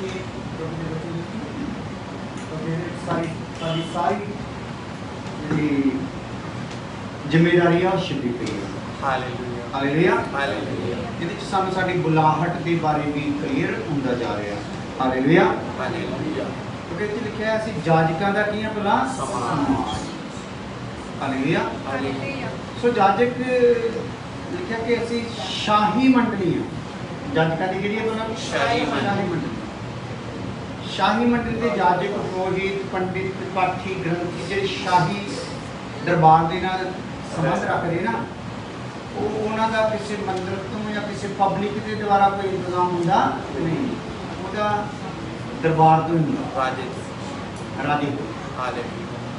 करिए तो फिर सारी जी जिम्मेदारी है छिपी पई है। Hallelujah hallelujah. ਇਹਦੇ ਚ ਸਾਨੂੰ ਸਾਡੀ ਬੁਲਾਹਟ ਦੇ ਬਾਰੇ ਵੀ ਕਲੀਅਰ ਹੁੰਦਾ ਜਾ ਰਿਹਾ। Hallelujah hallelujah. ਕਿਉਂਕਿ ਇੱਥੇ ਲਿਖਿਆ ਹੈ ਅਸੀਂ ਜਾਜਕਾਂ ਦਾ ਕੀ ਹੈ ਭਲਾ ਸਮਾਜ। Hallelujah hallelujah. ਸੋ ਜਾਜਕ ਲਿਖਿਆ ਕਿ ਅਸੀਂ ਸ਼ਾਹੀ ਮੰਡਲੀ ਹਾਂ। ਜਾਜਕਾਂ ਦੀ ਕਿਹੜੀ ਹੈ ਭਲਾ ਸ਼ਾਹੀ ਮੰਡਲੀ। ਸ਼ਾਹੀ ਮੰਡਲੀ ਦੇ ਜਾਜਕ ਪੁਰੋਹਿਤ ਪੰਡਿਤ ਪਾਠੀ ਗ੍ਰੰਥੀ ਜਿਹੜੇ ਸ਼ਾਹੀ ਦਰਬਾਰ ਦੇ ਨਾਲ ਸੰਬੰਧ ਰੱਖਦੇ ਨਾ ਉਹਨਾਂ ਦਾ ਕਿਸੇ ਮੰਦਰ ਤੋਂ ਜਾਂ ਕਿਸੇ ਪਬਲਿਕ ਦੇ ਦੁਆਰਾ ਕੋਈ ਇੰਤਜ਼ਾਮ ਹੁੰਦਾ ਨਹੀਂ। ਉਹਦਾ ਦਰਬਾਰ ਤੋਂ ਰਾਜੇ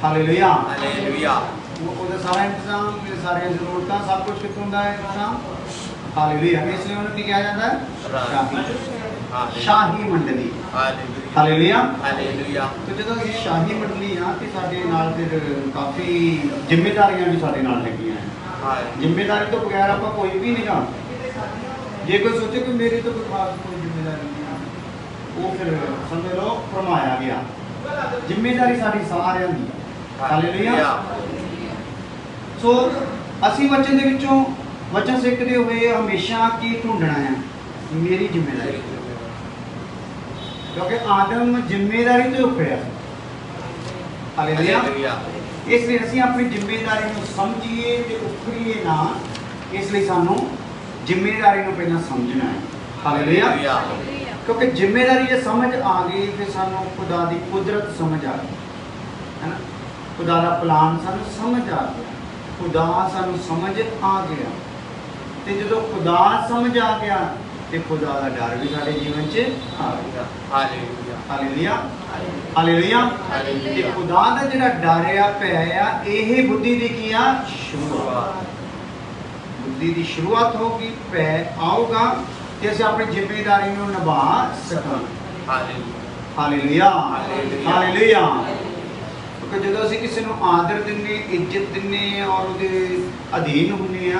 ਹਾਲੇਲੂਇਆ ਹਾਲੇਲੂਇਆ। ਉਹਦਾ ਸਾਰਾ ਇੰਤਜ਼ਾਮ ਸਾਰੀਆਂ ਜ਼ਰੂਰਤਾਂ ਸਭ ਕੁਝ ਕਿੱਥੋਂ ਹੁੰਦਾ ਹੈ ਇੰਤਜ਼ਾਮ ਹਾਲੇਲੂਇਆ। ਇਸ ਲਈ ਉਹਨੂੰ ਕੀ ਕਿਹਾ ਜਾਂਦਾ ਹੈ ਸ਼ਾਹੀ ਮੰਡਲੀ। Hallelujah hallelujah. ਤੇ ਜਦੋਂ ਇਹ ਸ਼ਾਹੀ ਮੰਡਲੀ ਆ ਤੇ ਸਾਡੇ ਨਾਲ ਫਿਰ ਕਾਫੀ ਜ਼ਿੰਮੇਵਾਰੀਆਂ ਵੀ ਸਾਡੇ ਨਾਲ ਲੱਗੀਆਂ ਹੈ। जिम्मेदारी तो बगैर आप कोई भी नहीं काम। जे कोई सोचे कि मेरी तो कोई खास कोई जिम्मेदारी नहीं वो फिर समझ लो फरमाया गया जिम्मेदारी सारी सारिਆਂ ਦੀ। ਹਾਲੇਲੂਇਆ। सो ਅਸੀਂ वचन ਦੇ ਵਿੱਚੋਂ वचन ਸਿੱਖਦੇ ਹੋਏ ਹਮੇਸ਼ਾ ਕੀ ਢੂੰਡਣਾ ਹੈ ਮੇਰੀ ਜ਼ਿੰਮੇਦਾਰੀ। ਕਿਉਂਕਿ ਆਦਮ ਜ਼ਿੰਮੇਦਾਰੀ ਤੋਂ ਉੱਪਰਿਆ। ਹਾਲੇਲੂਇਆ। इसलिए ਅਸੀਂ अपनी जिम्मेदारी ਨੂੰ ਸਮਝੀਏ ਤੇ ਉਖੜੀਏ ਨਾ। ਇਸ ਲਈ ਸਾਨੂੰ ਜ਼ਿੰਮੇਦਾਰੀ ਨੂੰ ਪਹਿਲਾਂ ਸਮਝਣਾ ਹੈ। ਹਾਲੇਲੂਇਆ। ਕਿਉਂਕਿ ਜ਼ਿੰਮੇਦਾਰੀ ਜੇ ਸਮਝ ਆ ਗਈ ਫਿਰ ਸਾਨੂੰ ਖੁਦਾ ਦੀ ਕੁਦਰਤ ਸਮਝ ਆ ਗਈ ਹੈ ਨਾ। ਖੁਦਾ ਦਾ ਪਲਾਨ ਸਾਨੂੰ ਸਮਝ ਆ ਗਿਆ। ਖੁਦਾ ਸਾਨੂੰ ਸਮਝ ਆ ਗਿਆ ਤੇ ਜਦੋਂ ਖੁਦਾ ਸਮਝ ਆ ਗਿਆ ਤੇ ਖੁਦਾ ਦਾ ਡਰ ਵੀ ਸਾਡੇ ਜੀਵਨ 'ਚ ਆ ਗਿਆ। Hallelujah hallelujah hallelujah. ਤੇ ਖੁਦਾ ਦਾ ਜਿਹੜਾ ਡਰ ਆ ਭੈ ਆ ਇਹ ਬੁੱਧੀ ਦੀ ਕੀ ਆ ਸ਼ੁਰੂਆਤ। ਬੁੱਧੀ ਦੀ ਸ਼ੁਰੂਆਤ ਹੋਗੀ ਭੈ ਆਊਗਾ ਤੇ ਅਸੀਂ ਆਪਣੀ ਜ਼ਿੰਮੇਦਾਰੀ ਨੂੰ ਨਿਭਾ ਸਕਾਂਗੇ। Hallelujah hallelujah. ਕਿਉਂਕਿ ਜਦੋਂ ਅਸੀਂ ਕਿਸੇ ਨੂੰ ਆਦਰ ਦਿੰਦੇ ਇੱਜ਼ਤ ਦਿੰਦੇ ਔਰ ਉਹਦੇ ਅਧੀਨ ਹੁੰਦੇ ਆ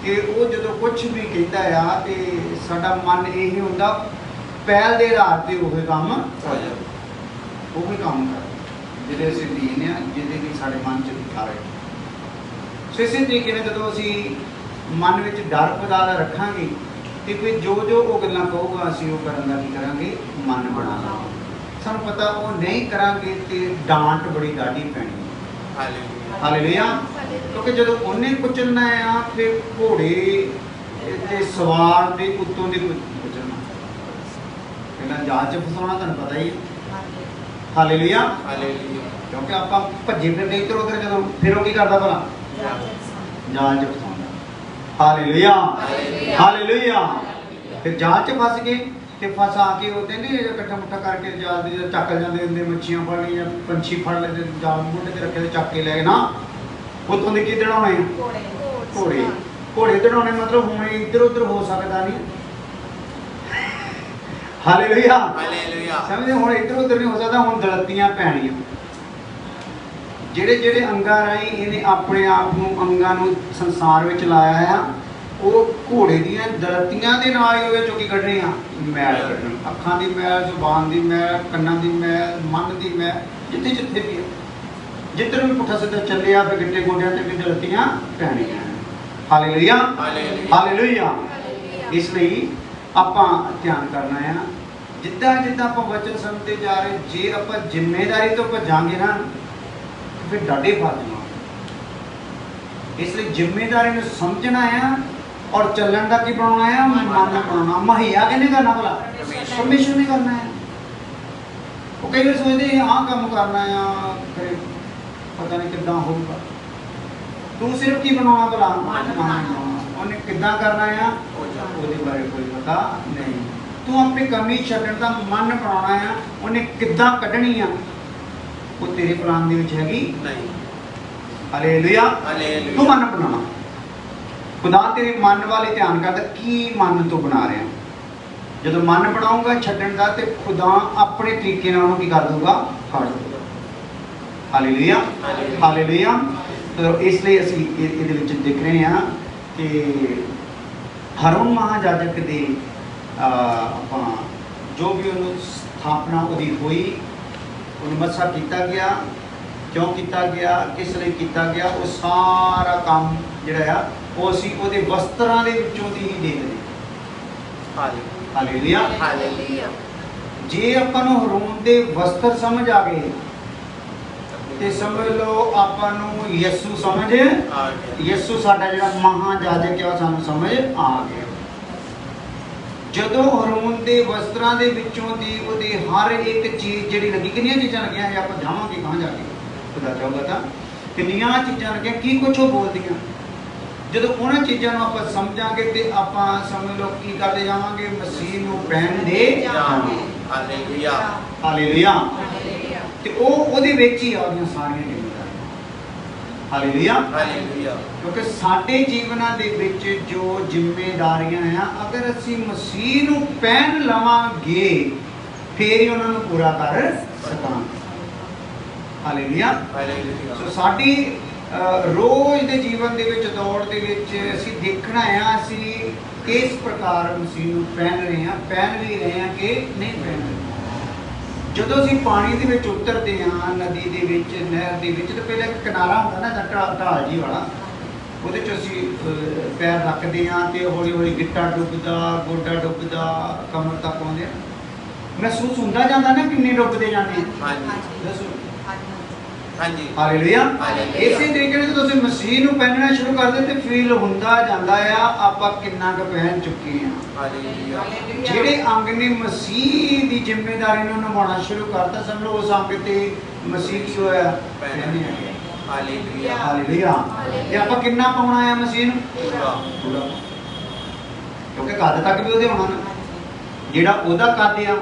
ਕਿ ਉਹ ਜਦੋਂ ਕੁਝ ਵੀ ਕਹਿੰਦਾ ਆ ਤੇ ਸਾਡਾ ਮਨ ਇਹੀ ਹੁੰਦਾ ਪਹਿਲ ਦੇ ਆਧਾਰ ਤੇ ਉਹ ਕੰਮ ਹੋ ਜਾਵੇ। ਉਹ ਵੀ ਕੰਮ ਕਰ ਜਿਹੜੇ ਅਸੀਂ ਦੀਨ ਆ ਜਿਹਦੇ ਲਈ ਸਾਡੇ ਮਨ 'ਚ ਵਿਚਾਰ ਹੈ। ਸੋ ਇਸੇ ਤਰੀਕੇ ਨਾਲ ਜਦੋਂ ਅਸੀਂ ਮਨ ਵਿੱਚ ਡਰ ਖੁਦਾ ਦਾ ਰੱਖਾਂਗੇ ਤੇ ਫਿਰ ਜੋ ਉਹ ਗੱਲਾਂ ਕਹੂਗਾ ਅਸੀਂ ਉਹ ਕਰਨ ਦਾ ਕੀ ਕਰਾਂਗੇ ਮਨ ਬਣਾ ਲਾਂਗੇ। ਸਾਨੂੰ ਪਤਾ ਉਹ ਨਹੀਂ ਕਰਾਂਗੇ ਤੇ ਡਾਂਟ ਬੜੀ ਡਾਢੀ ਪੈਣੀ। ਹਾਲੇਲੂਇਆ। ਕਿਉਂਕਿ ਜਦੋਂ ਉਹਨੇ ਕੁਚਲਣਾ ਆ ਫਿਰ ਘੋੜੇ ਤੇ ਸਵਾਰ ਦੇ ਉੱਤੋਂ ਦੀ ਕੁਚਲਣਾ। ਪਹਿਲਾਂ ਜਹਾਜ਼ 'ਚ ਫਸਾਉਣਾ ਤੁਹਾਨੂੰ ਪਤਾ ਹੀ ਹੈ। Hallelujah hallelujah. ਕਿਉਂਕਿ ਆਪਾਂ ਭੱਜੇ ਫਿਰਦੇ ਇੱਧਰ ਉੱਧਰ ਜਦੋਂ ਫਿਰ ਉਹ ਕੀ ਕਰਦਾ ਭਲਾ ਜਹਾਜ਼ 'ਚ ਫਸਾਉਂਦਾ। Hallelujah hallelujah. ਫਿਰ ਜਹਾਜ਼ 'ਚ ਫਸ ਗਏ ਤੇ ਫਸਾ ਕੇ ਉਹਦੇ ਨੇ ਇਕੱਠਾ ਮੁੱਠਾ ਕਰਕੇ ਜਹਾਜ਼ ਦੇ ਚੱਕ ਜਾਂਦੇ ਹੁੰਦੇ ਮੱਛੀਆਂ ਫੜ ਲਈਆਂ ਪੰਛੀ ਫੜ ਲੈਂਦੇ ਜਹਾਜ਼ ਮੁੰਡੇ ਤੇ ਰੱਖੇ ਚੱਕ ਕੇ ਲੈ ਗਏ ਨਾ। ਉੱਥੋਂ ਦੇ ਕੀ ਦੜਾਉਣੇ ਘੋੜੇ। ਘੋੜੇ ਦੜਾਉਣੇ ਮਤਲਬ ਹੁਣ ਇੱਧਰ ਉੱਧਰ ਹੋ ਸਕਦਾ ਨਹੀਂ। Hallelujah hallelujah. ਸਮਝਦੇ ਹੁਣ ਇੱਧਰ ਉੱਧਰ ਨਹੀਂ ਹੋ ਸਕਦਾ। ਹੁਣ ਦਲਤੀਆਂ ਪੈਣੀਆਂ। ਜਿਹੜੇ ਅੰਗਾਂ ਰਾਹੀਂ ਇਹਨੇ ਆਪਣੇ ਆਪ ਨੂੰ ਅੰਗਾਂ ਨੂੰ ਸੰਸਾਰ ਵਿੱਚ ਲਾਇਆ ਆ ਉਹ ਘੋੜੇ ਦੀਆਂ ਦਲਤੀਆਂ ਦੇ ਨਾਲ ਹੀ ਉਹਦੇ ਚੋਂ ਕੀ ਕੱਢਣੀ ਆ ਮੈਲ ਕੱਢਣੀ। ਅੱਖਾਂ ਦੀ ਮੈਲ ਜ਼ੁਬਾਨ ਦੀ ਮੈਲ ਕੰਨਾਂ ਦੀ ਮੈਲ ਮਨ ਦੀ ਮੈਲ ਜਿੱਥੇ ਜਿੱਥੇ ਵੀ ਜਿੱਧਰ ਵੀ ਪੁੱਠਾ ਸਿੱਧਾ ਚੱਲਿਆ ਫਿਰ ਗਿੱਟੇ ਗੋਡਿਆਂ ਤੇ ਵੀ ਦਲਤੀਆਂ ਪੈਣੀਆਂ। Hallelujah hallelujah. ਇਸ ਲਈ ਆਪਾਂ ਧਿਆਨ ਕਰਨਾ ਆ ਜਿੱਦਾਂ ਜਿੱਦਾਂ ਆਪਾਂ ਵਚਨ ਸੁਣਦੇ ਜਾ ਰਹੇ ਜੇ ਆਪਾਂ ਜ਼ਿੰਮੇਦਾਰੀ ਤੋਂ ਭੱਜਾਂਗੇ ਨਾ ਫਿਰ ਡਾਢੇ ਫਸ ਜਾਵਾਂਗੇ। ਇਸ ਲਈ ਜ਼ਿੰਮੇਦਾਰੀ ਨੂੰ ਸਮਝਣਾ ਆ ਔਰ ਚੱਲਣ ਦਾ ਕੀ ਬਣਾਉਣਾ ਆ ਮਨ ਬਣਾਉਣਾ। ਮੁਹੱਈਆ ਕਿਹਨੇ ਕਰਨਾ ਭਲਾ ਪਰਮੇਸ਼ਰ ਨੇ ਕਰਨਾ ਹੈ। ਉਹ ਕਈ ਵਾਰ ਸੋਚਦੇ ਆਹ ਕੰਮ ਕਰਨਾ ਆ ਫਿਰ ਪਤਾ ਨਹੀਂ ਕਿੱਦਾਂ ਹੋਊਗਾ। ਤੂੰ ਸਿਰਫ ਕੀ ਬਣਾਉਣਾ ਭਲਾ ਉਹਨੇ ਕਿੱਦਾਂ ਕਰਨਾ ਆ ਉਹਦੇ ਬਾਰੇ ਕੋਈ ਪਤਾ ਨਹੀਂ। ਤੂੰ ਆਪਣੀ ਕਮੀ ਛੱਡਣ ਦਾ ਮਨ ਬਣਾਉਣਾ ਆ ਉਹਨੇ ਕਿੱਦਾਂ ਕੱਢਣੀ ਆ ਉਹ ਤੇਰੇ ਪਲਾਨ ਦੇ ਵਿੱਚ ਹੈਗੀ ਨਹੀਂ। Hallelujah hallelujah. ਤੂੰ ਮਨ ਬਣਾਉਣਾ। ਖੁਦਾ ਤੇਰੇ ਮਨ ਵਾਲੇ ਧਿਆਨ ਕਰਦਾ ਕੀ ਮਨ ਤੋਂ ਬਣਾ ਰਿਹਾ। ਜਦੋਂ ਮਨ ਬਣਾਊਗਾ ਛੱਡਣ ਦਾ ਤੇ ਖੁਦਾ ਆਪਣੇ ਤਰੀਕੇ ਨਾਲ ਉਹਨੂੰ ਕੀ ਕਰ ਦੂਗਾ ਫੜ ਦੂਗਾ। Hallelujah hallelujah. ਇਸ ਲਈ ਅਸੀਂ ਇਹਦੇ ਵਿੱਚ ਦੇਖ ਰਹੇ ਹਾਂ ਕਿ ਹਰੋਨ ਮਹਾਜਾਜਕ ਦੇ ਆਪਾਂ जो भी उन्होंने स्थापना उहदी हुई, उन्हें मसा किया गया, क्यों किया गया, किस लिए किया गया, वो सारा काम जिहड़ा आ वो असीं उहदे वस्त्रां दे विचों दी ही देखदे। हालेलुया। हालेलुया। जे आपां नूं हरून दे वस्त्र समझ आ गए ते समझ लो आपां नूं यसू समझ आ गया। यसू साडा जिहड़ा महायाजक है सानूं समझ आ गया। जदों हरून दे वस्त्रां दे विचों दी उहदी हर एक चीज़ जिहड़ी लगी, कितनियां चीज़ां लगियां है आपां जावांगे कहां जाके खुदा चाहूगा तां कितनियां चीज़ां लगियां, की कुछ वो बोलदियां। जदों उन्हां चीज़ां नूं आपां समझांगे ते आपां समझ लो की करदे जावांगे, मसीह नूं पहनदे जावांगे। हालेलुया। हालेलुया। ते ओ ओहदे विच ही आउंदियां सारियां जिम्मेदारियां। हालेलुया। हालेलुया। क्योंकि साडे जीवनां दे विच जो जिम्मेदारियां आ, अगर असीं मसीह नूं पहन लवांगे फिर ही उन्हां नूं पूरा कर सकांगे। हालेलुया। हालेलुया। सो साडी रोज़ दे जीवन दे विच दौड़ दे विच असीं देखना है असीं किस प्रकार मसीह नूं पहन रहे हैं, पहन भी रहे हैं कि नहीं पहन रहे। जदों असीं पानी दे विच उतरदे हां, नदी दे विच, नहर दे विच, तो पहले एक किनारा हुंदा ना ढाल जी वाला, ਉਹਦੇ 'ਚ ਅਸੀਂ ਪੈਰ ਰੱਖਦੇ ਹਾਂ ਤੇ ਹੌਲੀ ਹੌਲੀ ਗਿੱਟਾ ਡੁੱਬਦਾ, ਗੋਡਾ ਡੁੱਬਦਾ, ਕਮਰ ਤੱਕ ਆਉਂਦੇ ਆ। ਮਹਿਸੂਸ ਹੁੰਦਾ ਜਾਂਦਾ ਨਾ ਕਿੰਨੇ ਡੁੱਬਦੇ ਜਾਂਦੇ ਆ। ਦੱਸੋ। ਹਾਂਜੀ। ਹਾਲੇਲੂਇਆ। ਹਾਲੇਲੂਇਆ। ਇਸੇ ਤਰੀਕੇ ਨਾਲ ਜਦੋਂ ਅਸੀਂ ਮਸੀਹ ਨੂੰ ਪਹਿਨਣਾ ਸ਼ੁਰੂ ਕਰਦੇ ਤੇ ਫੀਲ ਹੁੰਦਾ ਜਾਂਦਾ ਆ ਆਪਾਂ ਕਿੰਨਾ ਕੁ ਪਹਿਨ ਚੁੱਕੇ ਆ। ਹਾਲੇਲੂਇਆ। ਜਿਹੜੇ ਅੰਗ ਨੇ ਮਸੀਹ ਦੀ ਜ਼ਿੰਮੇਵਾਰੀ ਨੂੰ ਨਿਭਾਉਣਾ ਸ਼ੁਰੂ ਕਰਤਾ, ਸਮਝੋ ਉਸ ਅੰਗ ਤੇ ਮਸੀਹ ਕੀ ਹੋਇਆ, ਪਹਿਨੇ ਆ ਗਿਆ। ਹਾਲੇਲੂਇਆ। ਹਾਲੇਲੂਇਆ। ਤੇ ਆਪਾਂ ਕਿੰਨਾ ਪਾਉਣਾ ਆ ਮਸੀਹ ਨੂੰ? ਪੂਰਾ। ਕਿਉਂਕਿ ਕੱਦ ਤੱਕ ਵੀ ਉਹਦੇ ਹੋਣਾ ਨਾ, ਜਿਹੜਾ ਉਹਦਾ ਕੱਦ ਆ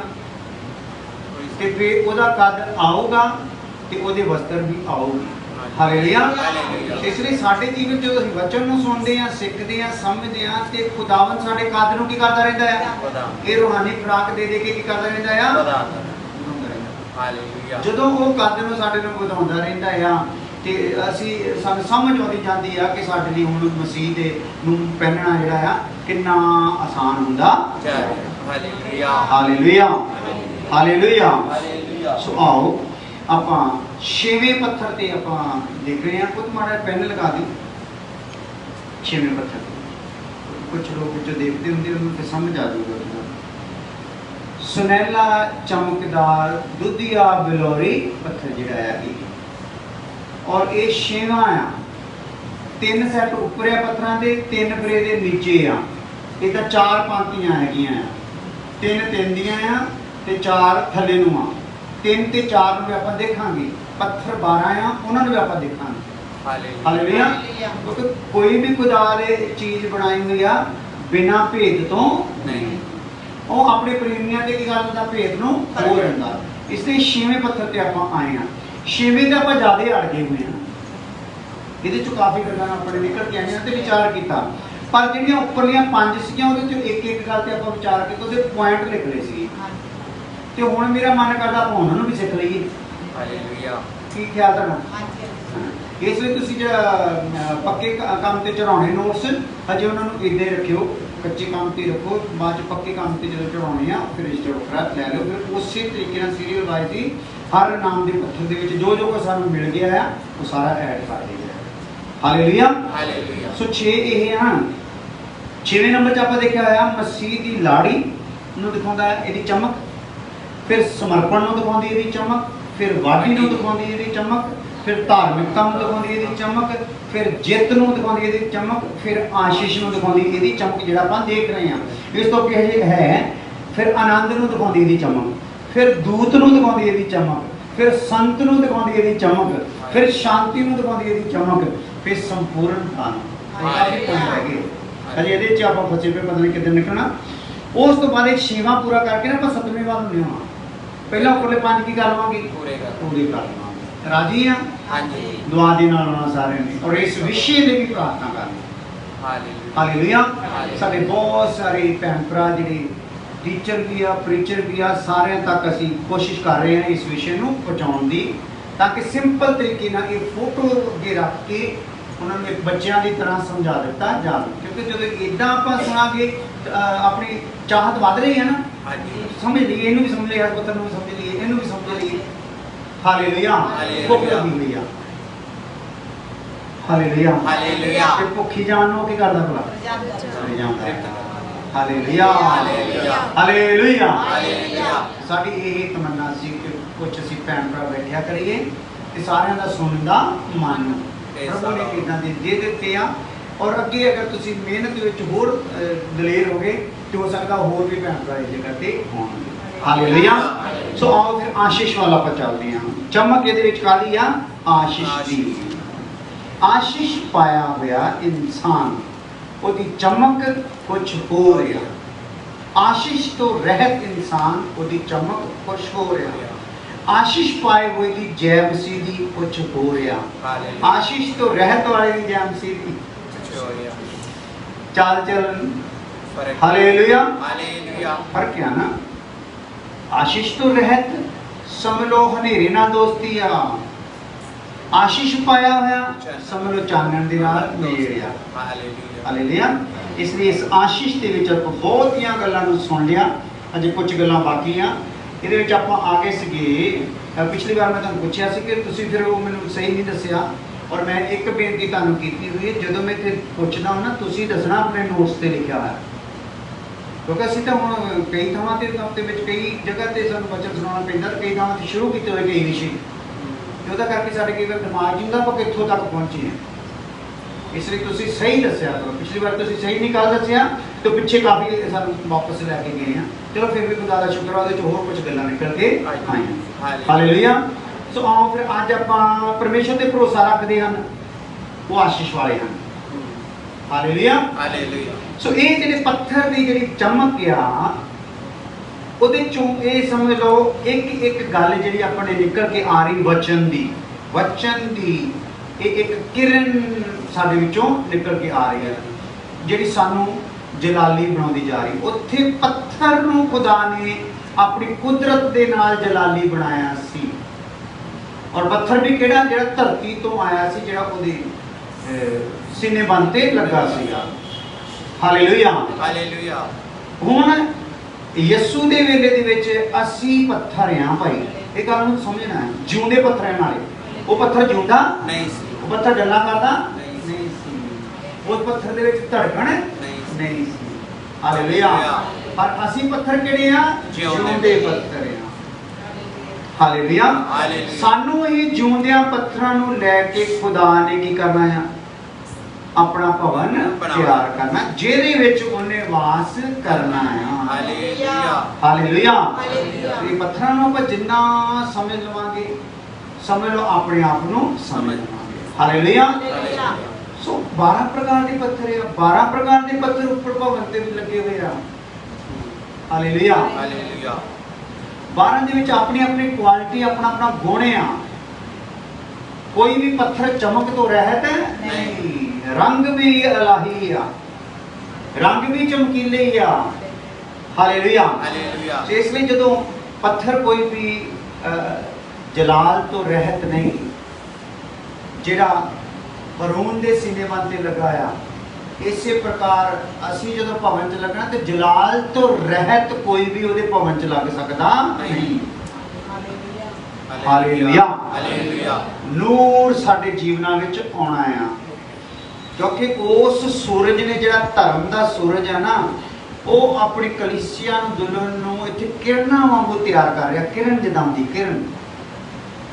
ਤੇ ਫਿਰ ਉਹਦਾ ਕੱਦ ਆਊਗਾ ਤੇ ਉਹਦੇ ਵਸਤਰ ਵੀ ਆਉਗੀ। ਹਾਲੇਲੂਇਆ। ਇਸ ਲਈ ਸਾਡੇ ਜੀਵਨ ਜਦੋਂ ਅਸੀਂ ਵਚਨ ਨੂੰ ਸੁਣਦੇ ਆ, ਸਿੱਖਦੇ ਆ, ਸਮਝਦੇ ਆ ਤੇ ਖੁਦਾਵੰਦ ਸਾਡੇ ਕੱਦ ਨੂੰ ਕੀ ਕਰਦਾ ਰਹਿੰਦਾ ਆ? ਇਹ ਰੂਹਾਨੀ ਖੁਰਾਕ ਦੇ ਦੇ ਕੇ ਕੀ ਕਰਦਾ ਰਹਿੰਦਾ ਆ? ਹਾਲੇਲੂਇਆ। ਜਦੋਂ ਉਹ ਕੱਦ ਨੂੰ ਸਾਡੇ ਨੂੰ ਵਧਾਉਂਦਾ ਰਹਿੰਦਾ ਆ ਤੇ ਅਸੀਂ ਸਾਨੂੰ ਸਮਝ ਆਉਂਦੀ ਜਾਂਦੀ ਆ ਕਿ ਸਾਡੇ ਲਈ ਹੁਣ ਮਸੀਹ ਦੇ ਨੂੰ ਪਹਿਨਣਾ ਜਿਹੜਾ ਆ ਕਿੰਨਾ ਆਸਾਨ ਹੁੰਦਾ। ਹਾਲੇਲੂਇਆ। ਹਾਲੇਲੂਇਆ। ਹਾਲੇਲੂਇਆ। ਹਾਲੇਲੂਇਆ। ਸੋ ਆਓ ਆਪਾਂ 6ਵੇਂ ਪੱਥਰ ਤੇ ਆਪਾਂ ਦੇਖ ਰਹੇ ਹਾਂ। ਕੁਝ ਮਾੜਾ ਪੈਨ ਲਗਾ ਦਿਓ 6ਵੇਂ ਪੱਥਰ ਤੇ। ਕੁਝ ਲੋਕ ਜੋ ਦੇਖਦੇ ਹੁੰਦੇ ਉਹਨੂੰ ਤੇ ਸਮਝ ਆ ਜਾਊਗਾ। ਸੁਨਹਿਲਾ ਚਮਕਦਾਰ ਦੁਧੀਆ ਬਿਲੋਰੀ ਪੱਥਰ ਜਿਹੜਾ ਹੈ ਇਹ, ਔਰ ਇਹ 6ਵਾਂ ਆ। 3 ਸੈੱਟ ਉੱਪਰ ਆ ਪੱਥਰਾਂ ਦੇ, 3 ਫਿਰ ਇਹਦੇ ਨੀਚੇ ਆ। ਇਹ ਤਾਂ 4 ਪੰਕਤੀਆਂ ਹੈਗੀਆਂ ਆ, 3 ਦੀਆਂ ਆ ਤੇ 4 ਥੱਲੇ ਨੂੰ ਆ। 3 ਤੇ 4 ਨੂੰ ਵੀ ਆਪਾਂ ਦੇਖਾਂਗੇ। ਪੱਥਰ 12 ਆ, ਉਹਨਾਂ ਨੂੰ ਵੀ ਆਪਾਂ ਦੇਖਾਂਗੇ। ਹਾਲੇਲੂਇਆ। ਕਿਉਂਕਿ ਕੋਈ ਵੀ ਖੁਦਾ ਦੇ ਚੀਜ਼ ਬਣਾਈ ਹੋਈ ਆ ਬਿਨਾਂ ਭੇਦ ਤੋਂ ਨਹੀਂ। ਉਹ ਆਪਣੇ ਪ੍ਰੇਮੀਆਂ ਤੇ ਕੀ ਗੱਲ ਦਾ ਭੇਦ ਨੂੰ ਖੋਲ ਲੈਂਦਾ। ਇਸ ਲਈ 6ਵੇਂ ਪੱਥਰ ਤੇ ਆਪਾਂ ਆਏ ਆ। 6ਵੇਂ ਤੇ ਆਪਾਂ ਜ਼ਿਆਦਾ ਅੜ ਗਏ ਹੋਏ ਆ। ਇਹਦੇ ਚੋਂ ਕਾਫੀ ਗੱਲਾਂ ਆਪਣੇ ਨਿਕਲ ਕੇ ਆਈਆਂ ਤੇ ਵਿਚਾਰ ਕੀਤਾ, ਪਰ ਜਿਹੜੀਆਂ ਉੱਪਰਲੀਆਂ 5 ਸੀਗੀਆਂ ਉਹਦੇ ਚੋਂ ਇੱਕ ਗੱਲ ਤੇ ਆਪਾਂ ਵਿਚਾਰ ਕੀਤਾ, ਉਹਦੇ ਪੁਆਇੰਟ ਲਿਖ ਲਏ ਸੀ। ਤੇ ਹੁਣ ਮੇਰਾ ਮਨ ਕਰਦਾ ਆਪਾਂ ਉਹਨਾਂ ਨੂੰ ਵੀ ਸਿੱਖ ਲਈਏ। ਹਾਲੇਲੂਇਆ। ਕੀ ਖਿਆਲ ਤੁਹਾਡਾ? ਇਸ ਲਈ ਤੁਸੀਂ ਜਿਹੜਾ ਪੱਕੇ ਕੰਮ ਤੇ ਚੜਾਉਣੇ ਨੋਟਸ ਹਜੇ ਉਹਨਾਂ ਨੂੰ ਇੱਦਾਂ ਹੀ ਰੱਖਿਓ, ਕੱਚੇ ਕੰਮ ਤੇ ਰੱਖੋ। ਬਾਅਦ ਚ ਪੱਕੇ ਕੰਮ ਤੇ ਜਦੋਂ ਚੜਾਉਣੇ ਆ ਫਿਰ ਰਜਿਸਟਰ ਵੱਖਰਾ ਲੈ ਲਓ। ਫਿਰ ਉਸੇ ਤਰੀਕੇ ਨਾਲ ਸੀਰੀਅਲ ਵਾਈਜ਼ ਹੀ ਹਰ ਨਾਮ ਦੇ ਪੱਥਰ ਦੇ ਵਿੱਚ ਜੋ ਜੋ ਸਾਨੂੰ ਮਿਲ ਗਿਆ ਆ ਉਹ ਸਾਰਾ ਐਡ ਕਰ ਦਈਦਾ। ਹਾਲੇਲੂਇਆ। ਹਾਲੇਲੂਇਆ। ਸੋ 6 ਇਹ ਹਨ। 6ਵੇਂ ਨੰਬਰ 'ਚ ਆਪਾਂ ਦੇਖਿਆ ਹੋਇਆ ਮਸੀਹ ਦੀ ਲਾੜੀ ਨੂੰ ਦਿਖਾਉਂਦਾ ਹੈ ਇਹਦੀ ਚਮਕ, ਫਿਰ ਸਮਰਪਣ ਨੂੰ ਦਿਖਾਉਂਦੀ ਇਹਦੀ ਚਮਕ, ਫਿਰ ਵਾਢੀ ਨੂੰ ਦਿਖਾਉਂਦੀ ਇਹਦੀ ਚਮਕ, ਫਿਰ ਧਾਰਮਿਕਤਾ ਨੂੰ ਦਿਖਾਉਂਦੀ ਇਹਦੀ ਚਮਕ, ਫਿਰ ਜਿੱਤ ਨੂੰ ਦਿਖਾਉਂਦੀ ਇਹਦੀ ਚਮਕ, ਫਿਰ ਆਸ਼ੀਸ਼ ਨੂੰ ਦਿਖਾਉਂਦੀ ਇਹਦੀ ਚਮਕ ਜਿਹੜਾ ਆਪਾਂ ਦੇਖ ਰਹੇ ਹਾਂ। ਇਸ ਤੋਂ ਅੱਗੇ ਹੈ ਫਿਰ ਆਨੰਦ ਨੂੰ ਦਿਖਾਉਂਦੀ ਇਹਦੀ ਚਮਕ, ਫਿਰ ਦੂਤ ਨੂੰ ਦਿਖਾਉਂਦੀ ਇਹਦੀ ਚਮਕ, ਫਿਰ ਸੰਤ ਨੂੰ ਦਿਖਾਉਂਦੀ ਇਹਦੀ ਚਮਕ, ਫਿਰ ਸ਼ਾਂਤੀ ਨੂੰ ਦਿਖਾਉਂਦੀ ਇਹਦੀ ਚਮਕ, ਫਿਰ ਸੰਪੂਰਨਤਾ ਨੂੰ। ਕਾਫੀ ਪੁਆਇੰਟ ਹੈਗੇ ਹਜੇ ਇਹਦੇ 'ਚ ਆਪਾਂ ਫਸੇ ਪਏ, ਪਤਾ ਨਹੀਂ ਕਿੱਦਾਂ ਨਿਕਲਣਾ। ਉਸ ਤੋਂ ਬਾਅਦ 6ਵਾਂ ਪੂਰਾ ਕਰਕੇ ਨਾ ਆਪਾਂ 7ਵੇਂ ਵੱਲ ਹੁੰਦੇ ਹਾਂ। ਪਹਿਲਾਂ ਉੱਪਰਲੇ 5 ਕੀ ਕਰ ਲਵਾਂਗੇ? ਪੂਰੇ ਕਰ ਲਵਾਂਗੇ। ਰਾਜੀ ਆ? ਹਾਂਜੀ। ਦੁਆ ਦੇ ਨਾਲ ਆਉਣਾ ਸਾਰਿਆਂ ਨੇ, ਔਰ ਇਸ ਵਿਸ਼ੇ ਦੇ ਵੀ ਪ੍ਰਾਰਥਨਾ ਕਰਨੀ। ਹਾਲੇਲੂਇਆ। ਸਾਡੇ ਬਹੁਤ ਸਾਰੇ ਭੈਣ ਭਰਾ ਜਿਹੜੇ ਟੀਚਰ ਵੀ ਆ, ਪ੍ਰੀਚਰ ਵੀ ਆ, ਸਾਰਿਆਂ ਤੱਕ ਅਸੀਂ ਕੋਸ਼ਿਸ਼ ਕਰ ਰਹੇ ਹਾਂ ਇਸ ਵਿਸ਼ੇ ਨੂੰ ਪਹੁੰਚਾਉਣ ਦੀ, ਤਾਂ ਕਿ ਸਿੰਪਲ ਤਰੀਕੇ ਨਾਲ ਇਹ ਫੋਟੋ ਅੱਗੇ ਰੱਖ ਕੇ ਉਹਨਾਂ ਨੂੰ ਇੱਕ ਬੱਚਿਆਂ ਦੀ ਤਰ੍ਹਾਂ ਸਮਝਾ ਦਿੱਤਾ ਜਾਵੇ। ਕਿਉਂਕਿ ਜਦੋਂ ਇੱਦਾਂ ਆਪਾਂ ਸੁਣਾਂਗੇ ਆਪਣੀ ਚਾਹਤ ਵੱਧ ਰਹੀ ਹੈ ਨਾ, समझ लीए, इनू भी समझ लिया, पुत्र भी समझ लिए, इनू भी समझ लिए। हालेलुया। भुख लगी हुई आ। हालेलुया। हालेलुया। ते भुखी जान नु की करदा भला? चले जांदा है। हालेलुया। हालेलुया। हालेलुया। साडी यही तमन्ना सी कि कुछ असीं भैन भरा बैठिया करिए ते सारियां दा सुनन दा मन प्रभु ने इदां दे दित्ते आ। और अगे अगर तुसीं मेहनत विच होर दलेर होगे तो हो सकदा होर भी भैन भरा इस जगह ते होणगे। हालेलुया। सो आओ फिर आशीष वाला पर चलते हैं। चमक ये काली आ आशीष दी। आशीष पाया हुआ इंसान ओदी चमक कुछ हो रहा। आशीष तो रहत इंसान ओदी चमक कुछ हो रहा। आशीष पाए हुए की जय मसीह दी कुछ हो रहा। आशीष तो रहत वाले की जय मसीह दी चाल चलन। हालेलुया। हालेलुया। फर्क है ना। आशीष तो रहत समझ लो हनेरे नाल दोस्ती आ। आशीष पाया होया समझ लो चानन दे नाल मेल आ। हालेलुया। इसलिए इस आशीष दे विच आपां बहुतियां गल्लां नूं सुन लिया, अजे कुछ गल्लां बाकी आ। ਇਹਦੇ ਵਿੱਚ ਆਪਾਂ ਆਗੇ ਸੀਗੇ। ਪਿਛਲੀ ਵਾਰ ਮੈਂ ਤੁਹਾਨੂੰ ਪੁੱਛਿਆ ਸੀ ਕਿ ਤੁਸੀਂ ਫਿਰ ਉਹ ਮੈਨੂੰ ਸਹੀ ਨਹੀਂ ਦੱਸਿਆ ਔਰ ਮੈਂ ਇੱਕ ਬੇਨਤੀ ਤੁਹਾਨੂੰ ਕੀਤੀ ਹੋਈ ਹੈ, ਜਦੋਂ ਮੈਂ ਤੇ ਪੁੱਛਦਾ ਹਾਂ ਨਾ ਤੁਸੀਂ ਦੱਸਣਾ ਆਪਣੇ ਨੋਟਸ ਤੇ ਲਿਖਿਆ ਹੋਇਆ, ਕਿਉਂਕਿ ਅਸੀਂ ਤਾਂ ਹੁਣ ਕਈ ਥਾਵਾਂ ਤੇ ਕੰਮ ਦੇ ਵਿੱਚ ਕਈ ਜਗ੍ਹਾ ਤੇ ਸਾਨੂੰ ਬਚਨ ਸੁਣਾਉਣਾ ਪੈਂਦਾ ਤੇ ਕਈ ਥਾਵਾਂ ਤੇ ਸ਼ੁਰੂ ਕੀਤੇ ਹੋਏ ਕਈ ਵਿਸ਼ੇ, ਉਹਦਾ ਕਰਕੇ ਸਾਡੇ ਕਈ ਵਾਰ ਦਿਮਾਗ ਜਿੰਦਾ ਆਪਾਂ ਕਿੱਥੋਂ ਤੱਕ ਪਹੁੰਚੇ ਹਾਂ। ਇਸ ਲਈ ਤੁਸੀਂ ਸਹੀ ਦੱਸਿਆ ਕਰੋ। ਪਿਛਲੀ ਵਾਰ ਤੁਸੀਂ ਸਹੀ ਨਹੀਂ ਕਰ ਦੱਸਿਆ ਤੇ ਪਿੱਛੇ ਕਾਫੀ ਸਾਨੂੰ ਵਾਪਸ ਲੈ ਕੇ ਗਏ ਆ। ਚਲੋ ਫਿਰ ਵੀ ਖੁਦਾ ਦਾ ਸ਼ੁਕਰ ਆ, ਉਹਦੇ ਚ ਹੋਰ ਕੁਝ ਗੱਲਾਂ ਨਿਕਲ ਕੇ ਆਈਆਂ। ਹਾਲੇਲੂਇਆ। ਸੋ ਆਓ ਫਿਰ ਅੱਜ ਆਪਾਂ ਪਰਮੇਸ਼ਰ ਤੇ ਭਰੋਸਾ ਰੱਖਦੇ ਹਨ, ਉਹ ਆਸ਼ੀਸ਼ ਵਾਲੇ ਹਨ। ਹਾਲੇਲੂਇਆ। ਹਾਲੇਲੂਇਆ। ਸੋ ਇਹ ਜਿਹੜੇ ਪੱਥਰ ਦੀ ਜਿਹੜੀ ਚਮਕ ਆ ਉਹਦੇ ਚੋਂ ਇਹ ਸਮਝ ਲਓ ਇੱਕ ਇੱਕ ਗੱਲ ਜਿਹੜੀ ਆਪਣੇ ਨਿਕਲ ਕੇ ਆ ਰਹੀ ਵਚਨ ਦੀ ਇਹ ਇੱਕ ਕਿਰਨ ਸਾਡੇ ਵਿੱਚੋਂ ਨਿਕਲ ਕੇ ਆ ਰਹੀ ਹੈ ਜਿਹੜੀ ਸਾਨੂੰ ਜਲਾਲੀ ਬਣਾਉਂਦੀ ਜਾ ਰਹੀ। ਉੱਥੇ ਪੱਥਰ ਨੂੰ ਖੁਦਾ ਨੇ ਆਪਣੀ ਕੁਦਰਤ ਦੇ ਨਾਲ ਜਲਾਲੀ ਬਣਾਇਆ ਸੀ। ਔਰ ਪੱਥਰ ਵੀ ਕਿਹੜਾ? ਜਿਹੜਾ ਧਰਤੀ ਤੋਂ ਆਇਆ ਸੀ, ਜਿਹੜਾ ਉਹਦੇ ਸੀਨੇ ਬੰਨ ਤੇ ਲੱਗਾ ਸੀਗਾ। ਹਾਲੇਲੂਇਆ। ਹਾਲੇਲੂਇਆ। ਹੁਣ ਯਿਸੂ ਦੇ ਵੇਲੇ ਦੇ ਵਿੱਚ ਅਸੀਂ ਪੱਥਰ ਆ ਭਾਈ, ਇਹ ਗੱਲ ਨੂੰ ਸਮਝਣਾ ਹੈ। ਜਿਉਂਦੇ ਪੱਥਰਾਂ ਨਾਲੇ ਉਹ ਪੱਥਰ ਜਿਉਂਦਾ ਨਹੀਂ ਸੀ, ਉਹ ਪੱਥਰ ਗੱਲਾਂ ਕਰਦਾ ਨਹੀਂ ਸੀ, ਉਸ ਪੱਥਰ ਦੇ ਵਿੱਚ ਧੜਕਣ ਨਹੀਂ ਸੀ। ਹਾਲੇਲੂਇਆ। ਪਰ ਅਸੀਂ ਪੱਥਰ ਕਿਹੜੇ ਆ? ਜਿਉਂਦੇ ਪੱਥਰ ਆ। ਹਾਲੇਲੂਇਆ। ਸਾਨੂੰ ਇਹ ਜਿਉਂਦਿਆਂ ਪੱਥਰਾਂ ਨੂੰ ਲੈ ਕੇ ਖੁਦਾ ਨੇ ਕੀ ਕਰਨਾ ਆ? ਆਪਣਾ ਭਵਨ ਤਿਆਰ ਕਰਨਾ, ਜਿਹਦੇ ਵਿੱਚ ਉਹਨੇ ਵਾਸ ਕਰਨਾ ਆ। ਹਾਲੇਲੂਇਆ। ਹਾਲੇਲੂਇਆ। ਇਹ ਪੱਥਰਾਂ ਨੂੰ ਆਪਾਂ ਜਿੰਨਾ ਸਮਝ ਲਵਾਂਗੇ, ਸਮਝ ਲਓ ਆਪਣੇ ਆਪ ਨੂੰ ਸਮਝ ਲਵਾਂਗੇ। ਹਾਲੇਲੂਇਆ। ਸੋ 12 ਪ੍ਰਕਾਰ ਦੇ ਪੱਥਰ ਆ। 12 ਪ੍ਰਕਾਰ ਦੇ ਪੱਥਰ ਉੱਪਰ ਭਵਨ ਤੇ ਵੀ ਲੱਗੇ ਹੋਏ ਆ। ਹਾਲੇਲੂਇਆ। ਹਾਲੇਲੂਇਆ। 12 ਦੇ ਵਿੱਚ ਆਪਣੀ ਆਪਣੀ ਕੁਆਲਿਟੀ, ਆਪਣਾ ਆਪਣਾ ਗੁਣ ਆ। ਕੋਈ ਵੀ ਪੱਥਰ ਚਮਕ ਤੋਂ ਰਹਿਤ ਨਹੀਂ। रंग भी इलाही आ, रंग भी चमकीले ही आ। हालेलुया। हालेलुया। इसलिए जो पत्थर कोई भी जलाल तो रहत नहीं, जिहड़ा हारून दे सीने बन ते लगाया, इसे प्रकार असी जो भवन च लगना तो जलाल तो रहत कोई भी उहदे भवन च लग सकता नहीं। हालेलुया। हालेलुया। नूर साडे जीवनां विच आउणा आ, क्योंकि उस सूरज ने जिहड़ा धर्म का सूरज है ना, वो अपनी कलीसिया दुल्हन नूं इत्थे किरणां वांगू तैयार कर रहा। किरण जदांदी किरण,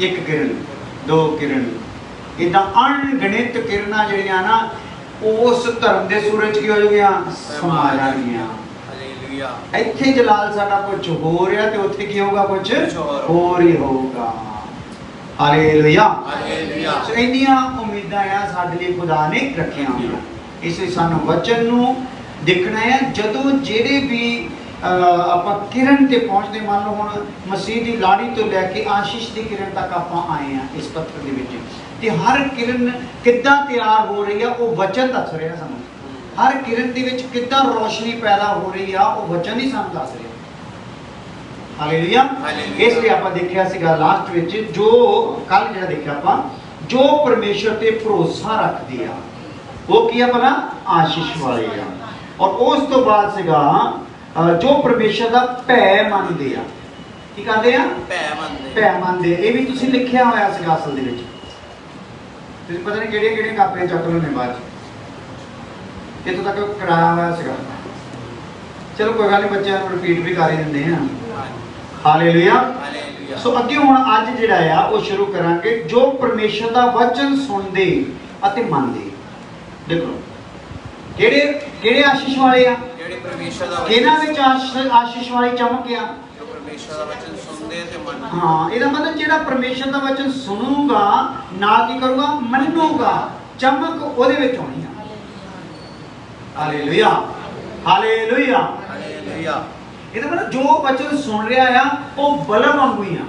एक किरण, दो किरण, इदां अणगिणित किरणां जिहड़ियां ना उस धर्म के सूरज की हो गया समा जाणगियां। हालेलुया। इत्थे जलाल साडा कुछ हो रहा ते उत्थे की होगा? कुछ होर ही होगा। हालेलुया। हालेलुया। सो इन्नियां उम्मीदां आ साडे लई खुदा ने रखियां होईयां। इस लई सानू वचन नूं देखना है। जदों जेड़े भी आपां किरण ते पहुंचदे, मान लो हुण मसीह दी लाड़ी तो लैके आशीष दी किरण तक आपां आए हैं इस पत्थर दे विच, ते हर किरण किद्दां तैयार हो रही है वो वचन दस रहा सानू। हर किरण दे विच किद्दां रोशनी पैदा हो रही है वो वचन ही सानू दस रहा। हालेलुया। इसलिए आप देखा सीगा लास्ट विच जो कल जो देखा आप जो परमेश्वर ते भरोसा रखते हैं वो की भला आशीष वाले आ। और उस तो बाद सीगा ਜੋ ਪਰਮੇਸ਼ਰ ਦਾ ਭੈ ਮੰਨਦੇ ਆ। ਕੀ ਕਰਦੇ ਆ? ਭੈ ਮੰਨਦੇ। ਭੈ ਮੰਨਦੇ। ਇਹ ਵੀ ਤੁਸੀਂ ਲਿਖਿਆ ਹੋਇਆ ਸੀਗਾ ਅਸਲ ਦੇ ਵਿੱਚ। ਤੁਸੀਂ ਪਤਾ ਨਹੀਂ ਕਿਹੜੀਆਂ ਕਿਹੜੀਆਂ ਕਾਪੀਆਂ ਚੱਕ ਲਓ ਨੇ ਬਾਅਦ ਚ। ਇੱਥੋਂ ਤੱਕ ਕਰਾਇਆ ਹੋਇਆ ਸੀਗਾ। ਚਲੋ ਕੋਈ ਗੱਲ ਨਹੀਂ, ਬੱਚਿਆਂ ਨੂੰ ਰਿਪੀਟ ਵੀ ਕਰ ਹੀ ਦਿੰਦੇ ਆ। ਹਾਲੇਲੂਇਆ। ਹਾਲੇਲੂਇਆ। ਸੋ ਅੱਗੇ ਹੁਣ ਅੱਜ ਜਿਹੜਾ ਆ ਉਹ ਸ਼ੁਰੂ ਕਰਾਂਗੇ, ਜੋ ਪਰਮੇਸ਼ਰ ਦਾ ਵਚਨ ਸੁਣਦੇ ਅਤੇ ਮੰਨਦੇ। ਦੇਖੋ ਕਿਹੜੇ ਆਸ਼ੀਸ਼ ਵਾਲੇ ਆ? ਜਿਹੜੇ ਪਰਮੇਸ਼ਰ ਦਾ ਕਿਹਨਾਂ ਵਿੱਚ ਆਸ਼ੀਸ਼ ਵਾਲੀ ਚਮਕ ਆ? ਜੋ ਪਰਮੇਸ਼ਰ ਦਾ ਵਚਨ ਸੁਣਦੇ ਤੇ ਮੰਨਦੇ। ਹਾਂ, ਇਹਦਾ ਮਤਲਬ ਜਿਹੜਾ ਪਰਮੇਸ਼ਰ ਦਾ ਵਚਨ ਸੁਣੂਗਾ, ਨਾਲ ਕੀ ਕਰੂਗਾ? ਮੰਨੂਗਾ। ਚਮਕ ਉਹਦੇ ਵਿੱਚ ਹੋਣੀ ਆ। ਹਾਲੇਲੂਇਆ। ਹਾਲੇਲੂਇਆ। ਹਾਲੇਲੂਇਆ। ਇਹਦਾ ਮਤਲਬ ਜੋ ਵਚਨ ਸੁਣ ਰਿਹਾ ਆ ਉਹ ਬਲਬ ਵਾਂਗੂ ਹੀ ਆ।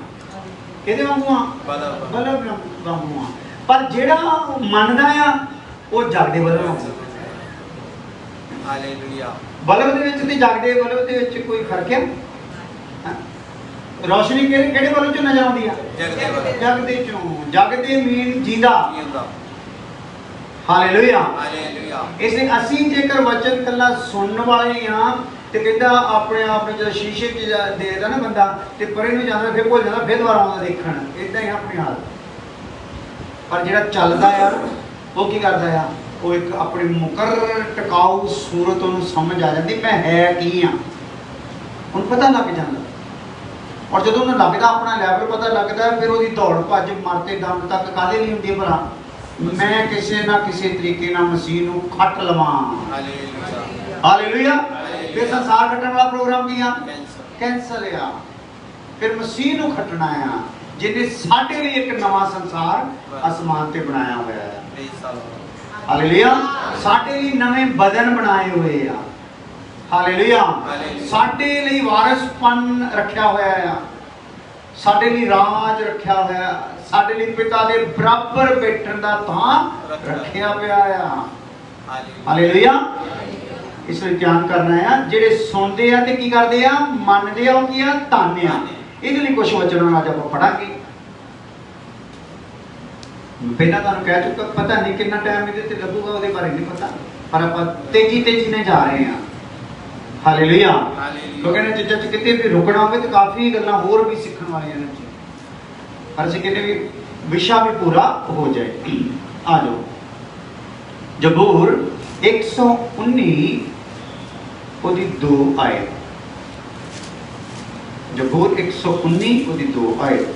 ਕਿਹਦੇ ਵਾਂਗੂ ਆ? ਬਲਬ ਵਾਂਗੂ ਆ। ਪਰ ਜਿਹੜਾ ਮੰਨਦਾ ਆ ਉਹ ਜਗਦੇ ਬਲਬ ਵਾਂਗੂ। ਹਾਲੇਲੂਇਆ। ਬਲਬ ਦੇ ਵਿੱਚ ਤੇ ਜਗਦੇ ਬਲਬ ਦੇ ਵਿੱਚ ਕੋਈ ਫਰਕ ਹੈ? ਰੋਸ਼ਨੀ ਕਿਹੜੇ ਬਲਬ ਚੋਂ ਨਜ਼ਰ ਆਉਂਦੀ ਆ? ਜਗਦੇ ਬਲਬ। ਜਗਦੇ ਚੋਂ। ਜਗਦੇ ਮੀਨ ਜਿੰਦਾ। ਹਾਲੇਲੂਇਆ। ਹਾਲੇਲੂਇਆ। ਇਸ ਲਈ ਅਸੀਂ ਜੇਕਰ ਵਚਨ ਕੱਲਾ ਸੁਣਨ ਵਾਲੇ ਆ ਤੇ ਕਹਿੰਦਾ ਆਪਣੇ ਆਪ ਨੂੰ ਜਦੋਂ ਸ਼ੀਸ਼ੇ 'ਚ ਦੇਖਦਾ ਨਾ ਬੰਦਾ ਤੇ ਪਰੇ ਨੂੰ ਜਾਂਦਾ, ਫਿਰ ਭੁੱਲ ਜਾਂਦਾ, ਫਿਰ ਦੁਬਾਰਾ ਆਉਂਦਾ ਦੇਖਣ। ਇਦਾਂ ਹੀ ਆਪਣੀ ਹਾਲਤ। ਪਰ ਜਿਹੜਾ ਚੱਲਦਾ ਆ ਉਹ ਕੀ ਕਰਦਾ ਆ? ਉਹ ਇੱਕ ਆਪਣੀ ਮੁਕਰਰ ਟਿਕਾਊ ਸੂਰਤ ਉਹਨੂੰ ਸਮਝ ਆ ਜਾਂਦੀ, ਮੈਂ ਹੈ ਕੀ ਆ। ਉਹਨੂੰ ਪਤਾ ਲੱਗ ਜਾਂਦਾ। ਔਰ ਜਦੋਂ ਉਹਨੂੰ ਲੱਗਦਾ, ਆਪਣਾ ਲੈਵਲ ਪਤਾ ਲੱਗਦਾ, ਫਿਰ ਉਹਦੀ ਦੌੜ ਭੱਜ ਮਰਤੇ ਦਮ ਤੱਕ ਕਾਹਦੇ ਲਈ ਹੁੰਦੀ ਹੈ ਭਲਾ? ਮੈਂ ਕਿਸੇ ਨਾ ਕਿਸੇ ਤਰੀਕੇ ਨਾਲ ਮਸੀਹ ਨੂੰ ਖੱਟ ਲਵਾਂ। ਹਾਲੇਲੂਇਆ। ਹਾਲੇਲੂਇਆ। ਫਿਰ ਸੰਸਾਰ ਖੱਟਣ ਵਾਲਾ ਪ੍ਰੋਗਰਾਮ ਕੀ ਆ? ਕੈਂਸਰ। ਕੈਂਸਰ ਆ। ਫਿਰ ਮਸੀਹ ਨੂੰ ਖੱਟਣਾ ਆ, ਜਿਹਨੇ ਸਾਡੇ ਲਈ ਇੱਕ ਨਵਾਂ ਸੰਸਾਰ ਅਸਮਾਨ ਤੇ ਬਣਾਇਆ ਹੋਇਆ ਹੈ। ਹਾਲੇਲੂਇਆ। ਸਾਡੇ ਲਈ ਨਵੇਂ ਬਦਨ ਬਣਾਏ ਹੋਏ ਆ। ਹਾਲੇਲੂਇਆ। ਸਾਡੇ ਲਈ ਵਾਰਿਸਪਨ ਰੱਖਿਆ ਹੋਇਆ ਆ। ਸਾਡੇ ਲਈ ਰਾਜ ਰੱਖਿਆ ਹੋਇਆ। ਸਾਡੇ ਲਈ ਪਿਤਾ ਦੇ ਬਰਾਬਰ ਬੈਠਣ ਦਾ ਥਾਂ ਰੱਖਿਆ ਪਿਆ ਆ। ਹਾਲੇਲੂਇਆ। ਇਸ ਲਈ ਧਿਆਨ ਕਰਨਾ ਆ, ਜਿਹੜੇ ਸੁਣਦੇ ਆ ਤੇ ਕੀ ਕਰਦੇ ਆ? ਮੰਨਦੇ ਆ। ਉਹ ਕੀ ਆ? ਧੰਨ ਆ। ਇਹਦੇ ਲਈ ਕੁਝ ਵਚਨਾਂ ਅੱਜ ਆਪਾਂ ਪੜਾਂਗੇ। ਪਹਿਲਾਂ ਤੁਹਾਨੂੰ ਕਹਿ ਚੁੱਕਾ, ਪਤਾ ਨਹੀਂ ਕਿੰਨਾ ਟਾਈਮ ਇਹਦੇ ਤੇ ਲੱਗੂਗਾ, ਉਹਦੇ ਬਾਰੇ ਨਹੀਂ ਪਤਾ, ਪਰ ਆਪਾਂ ਤੇਜ਼ੀ ਨਾਲ ਜਾ ਰਹੇ ਹਾਂ। ਹਾਲੇਲੂਇਆ। ਲੋਕਾਂ ਨੇ ਚੀਜ਼ਾਂ 'ਚ ਕਿਤੇ ਵੀ ਰੁਕਣਾ ਹੋਵੇ ਤੇ ਕਾਫੀ ਗੱਲਾਂ ਹੋਰ ਵੀ ਸਿੱਖਣ ਵਾਲੀਆਂ ਨੇ। ਪਰ ਅਸੀਂ ਕਿਤੇ ਵੀ ਵਿਸ਼ਾ ਵੀ ਪੂਰਾ ਹੋ ਜਾਏ। ਆ ਜਾਓ ਜ਼ਬੂਰ 119 ਉਹਦੀ 2 ਆਇਤ। ਜ਼ਬੂਰ 119 ਉਹਦੀ 2 ਆਇਤ।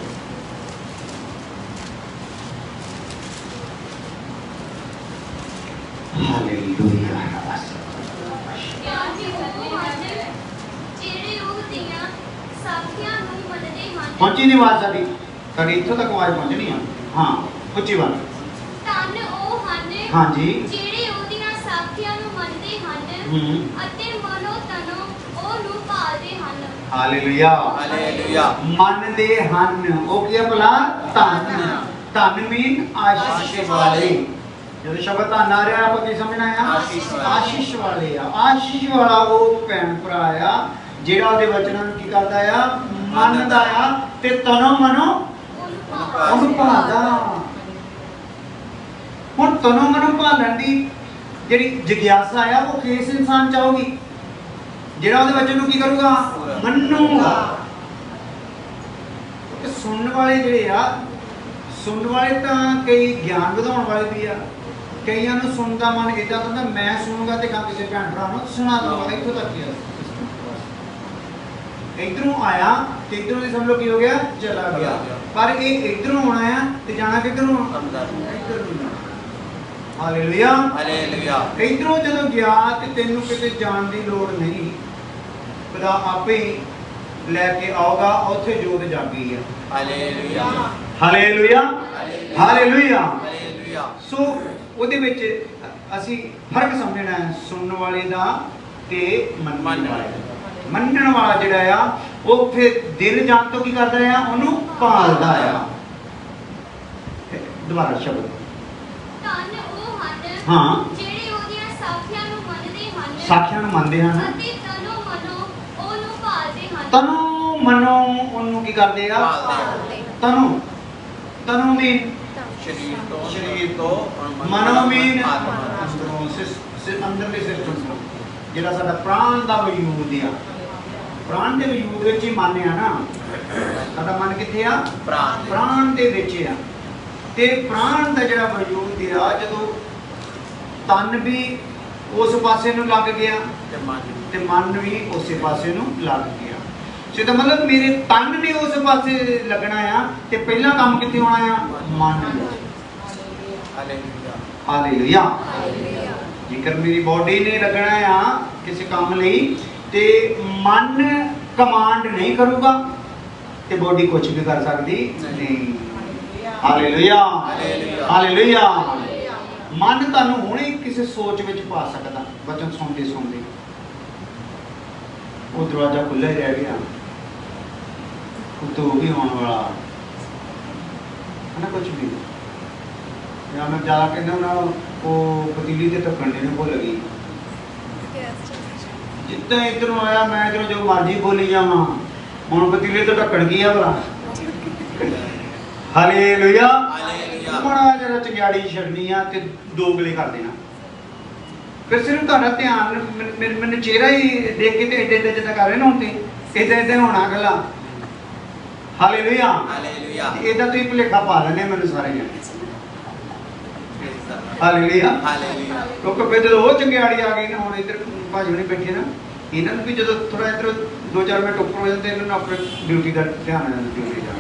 ਹਾਲੇਲੂਇਆ। ਪਹੁੰਚੀ ਨਹੀਂ ਆਵਾਜ਼ ਸਾਡੀ ਇੱਥੋਂ ਤੱਕ ਆਵਾਜ਼ ਪਹੁੰਚਣੀ ਆ। ਹਾਂ, ਉੱਚੀ ਬਾਤ। ਧੰਨ ਉਹ ਹਨ ਹਾਂਜੀ ਜਿਹੜੇ ਉਹਦੀਆਂ ਸਾਖੀਆਂ ਨੂੰ ਮੰਨਦੇ ਹਨ ਅਤੇ ਮਨੋ ਤਨੋ ਉਹਨੂੰ ਭਾਲਦੇ ਹਨ। ਹਾਲੇਲੂਇਆ। ਹਾਲੇਲੂਇਆ। ਮੰਨਦੇ ਹਨ। ਉਹ ਕੀ ਹੈ ਭਲਾ? ਧੰਨ। ਧੰਨ ਮੀਨ ਆਸ਼ੀਸ਼ ਵਾਲੇ। ਜਦੋਂ ਸ਼ਬਦ ਧੰਨ ਆ ਰਿਹਾ ਆਪਾਂ ਕੀ ਸਮਝਣਾ ਆ? ਆਸ਼ੀਸ਼ ਵਾਲੇ ਆ। ਆਸ਼ੀਸ਼ ਵਾਲਾ ਉਹ ਭੈਣ ਭਰਾ ਆ ਜਿਹੜਾ ਉਹਦੇ ਵਚਨਾਂ ਨੂੰ ਕੀ ਕਰਦਾ ਆ? ਮੰਨਦਾ ਆ ਤੇ ਤਨੋ ਮਨੋ ਉਹਨੂੰ ਭਾਲਦਾ। ਹੁਣ ਤਨੋ ਮਨੋ ਭਾਲਣ ਦੀ ਜਿਹੜੀ ਜਿਗਿਆਸਾ ਆ ਉਹ ਕਿਸ ਇਨਸਾਨ ਚਾਹੂਗੀ? ਜਿਹੜਾ ਉਹਦੇ ਵਚਨ ਨੂੰ ਕੀ ਕਰੂਗਾ? ਮੰਨੂਗਾ। ਸੁਣਨ ਵਾਲੇ ਜਿਹੜੇ ਆ, ਸੁਣਨ ਵਾਲੇ ਤਾਂ ਕਈ ਗਿਆਨ ਵਧਾਉਣ ਵਾਲੇ ਵੀ ਆ। ਕਈਆਂ ਨੂੰ ਸੁਣਨ ਦਾ ਮਨ ਇਦਾਂ ਹੁੰਦਾ, ਮੈਂ ਸੁਣੂਗਾ ਤੇ ਕਿਸੇ ਭੈਣ ਭਰਾ ਨੂੰ ਸੁਣਾ ਦੂੰਗਾ। ਇੱਥੋਂ ਤੱਕ ਹੀ ਆ। ਇਧਰੋਂ ਆਇਆ ਤੇ ਇਧਰੋਂ ਦੀ ਸਮਝ ਲਓ ਕੀ ਹੋ ਗਿਆ? ਚਲਾ ਗਿਆ। ਪਰ ਇਹ ਇਧਰੋਂ ਆਉਣਾ ਆ ਤੇ ਜਾਣਾ ਕਿੱਧਰੋਂ? ਇੱਧਰ ਨੂੰ। ਹਾਲੇਲੂਇਆ। ਹਾਲੇਲੂਇਆ। ਇਧਰੋਂ ਜਦੋਂ ਗਿਆ ਤੇ ਤੈਨੂੰ ਕਿਤੇ ਜਾਣ ਦੀ ਲੋੜ ਨਹੀਂ। ਖੁਦਾ ਆਪੇ ਹੀ ਲੈ ਕੇ ਆਊਗਾ। ਉੱਥੇ ਜੋਤ ਜਾਗੀ ਆ। ਹਾਲੇਲੂਇਆ। ਹਾਲੇਲੂਇਆ। ਹਾਲੇਲੂਇਆ। ਹਾਲੇਲੂਇਆ। ਸੋ ਉਹਦੇ ਵਿੱਚ ਅਸੀਂ ਫਰਕ ਸਮਝਣਾ ਹੈ ਸੁਣਨ ਵਾਲੇ ਦਾ ਤੇ ਮੰਨਣ ਵਾਲੇ ਦਾ। ਮੰਨਣ ਵਾਲਾ ਜਿਹੜਾ ਆ ਉਹ ਫਿਰ ਦਿਲ ਜਾਣ ਤੋਂ ਕੀ ਕਰਦਾ ਆ? ਉਹਨੂੰ ਭਾਲਦਾ ਆ। ਦੁਬਾਰਾ ਸ਼ਬਦ। ਧੰਨ ਉਹ ਹਨ ਹਾਂ, ਜਿਹੜੇ ਉਹਦੀਆਂ ਸਾਖੀਆਂ ਨੂੰ ਮੰਨਦੇ ਹਨ ਸਾਖੀਆਂ ਨੂੰ ਮੰਨਦੇ ਹਨ ਅਤੇ ਤਨੋ ਮਨੋ ਉਹਨੂੰ ਭਾਲਦੇ ਹਨ। ਤਨੋ ਮਨੋ ਉਹਨੂੰ ਕੀ ਕਰਦੇ ਆ? ਤਨੋ। ਤਨੋ ਮੀਨ ਸਰੀਰ ਤੋਂ ਮਨੋ ਮੀਨ ਅੰਦਰਲੇ ਸਿਸਟਮ ਤੋਂ ਜਿਹੜਾ ਸਾਡਾ ਪ੍ਰਾਣ ਦਾ ਵਜੂਦ ਆ। ਪ੍ਰਾਣ ਦੇ ਵਜੂਦ ਵਿੱਚ ਹੀ ਮਨ ਆ ਨਾ। ਸਾਡਾ ਮਨ ਕਿੱਥੇ ਆ? ਪ੍ਰਾਣ ਦੇ ਵਿੱਚ ਆ। ਤੇ ਪ੍ਰਾਣ ਦਾ ਜਿਹੜਾ ਵਜੂਦ ਆ, ਜਦੋਂ ਤਨ ਵੀ ਉਸ ਪਾਸੇ ਨੂੰ ਲੱਗ ਗਿਆ ਤੇ ਮਨ ਵੀ ਉਸੇ ਪਾਸੇ ਨੂੰ ਲੱਗ ਗਿਆ। ਇਹਦਾ ਮਤਲਬ ਮੇਰੇ ਤਨ ਨੇ ਉਸ ਪਾਸੇ ਲੱਗਣਾ ਆ ਤੇ ਪਹਿਲਾ ਕੰਮ ਕਿੱਥੇ ਹੋਣਾ ਆ? ਮਨ ਵਿੱਚ। ਹਾਲੇਲੂਇਆ। ਜੇਕਰ ਮੇਰੀ ਬੋਡੀ ਨੇ ਲੱਗਣਾ ਆ ਕਿਸੇ ਕੰਮ ਲਈ ਤੇ ਮਨ ਕਮਾਂਡ ਨਹੀਂ ਕਰੂਗਾ ਤੇ ਬੋਡੀ ਕੁਝ ਵੀ ਕਰ ਸਕਦੀ ਨਹੀਂ। ਹਾਲੇਲੂਇਆ। ਹਾਲੇਲੂਇਆ। ਮਨ ਤੁਹਾਨੂੰ ਹੁਣੇ ਕਿਸੇ ਸੋਚ ਵਿੱਚ ਪਾ ਸਕਦਾ। ਵਚਨ ਸੁਣਦੇ ਸੁਣਦੇ ਉਹ ਦਰਵਾਜ਼ਾ ਖੁੱਲ੍ਹਾ ਹੀ ਰਹਿ ਗਿਆ, ਉੱਤੋਂ ਵੀ ਆਉਣ ਵਾਲਾ ਹੈ ਨਾ, ਕੁਝ ਵੀ। ਜਾਂ ਮੈਂ ਜ਼ਿਆਦਾ ਕਹਿੰਦਾ ਨਾ, ਉਹ ਪਤੀਲੀ ਤੇ ਢੱਕਣ ਦੇ ਨੂੰ ਭੁੱਲ ਗਈ। ਜਿੱਦਾਂ ਇੱਧਰੋਂ ਆਇਆ ਮੈਂ ਇੱਧਰੋਂ ਜੋ ਮਰਜ਼ੀ ਬੋਲੀ ਜਾਵਾਂ, ਹੁਣ ਪਤੀਲੇ ਤੋਂ ਢੱਕਣ ਕੀ ਆ ਭਲਾ? ਹਾਲੇਲੂਇਆ। ਬੜਾ ਜਿਹੜਾ ਚੰਗਿਆੜੀ ਛੱਡਣੀ ਆ ਤੇ ਦੋਗਲੇ ਕਰ ਦੇਣਾ। ਫਿਰ ਸਿਰਫ ਤੁਹਾਡਾ ਧਿਆਨ ਮੈਨੂੰ ਚਿਹਰਾ ਹੀ ਦੇਖ ਕੇ ਤੇ ਏਡੇ ਏਡੇ ਜਿੱਦਾਂ ਕਰ ਰਹੇ ਨਾ ਹੁਣ ਤੇ ਏਦਾਂ ਏਦਾਂ ਹੋਣਾ ਗੱਲਾਂ। ਹਾਲੇਲੂਇਆ। ਤੇ ਏਦਾਂ ਤੁਸੀਂ ਭੁਲੇਖਾ ਪਾ ਲੈਣੇ ਮੈਨੂੰ ਸਾਰੇ ਜਣੇ। ਹਾਲੇਲੂਇਆ। ਕਿਉਂਕਿ ਫਿਰ ਜਦੋਂ ਉਹ ਚੰਗਿਆੜੀ ਆ ਗਈ ਨਾ, ਹੁਣ ਇੱਧਰ ਭਾਜੀ ਹੁਣੇ ਬੈਠੇ ਨਾ, ਇਹਨਾਂ ਨੂੰ ਵੀ ਜਦੋਂ ਥੋੜਾ ਇੱਧਰ 2-4 ਮਿੰਟ ਉੱਪਰ ਹੋ ਜਾਂਦੇ, ਇਹਨਾਂ ਨੂੰ ਆਪਣੇ ਡਿਊਟੀ ਦਾ ਧਿਆਨ ਆ ਜਾਂਦਾ, ਡਿਊਟੀ ਦਾ।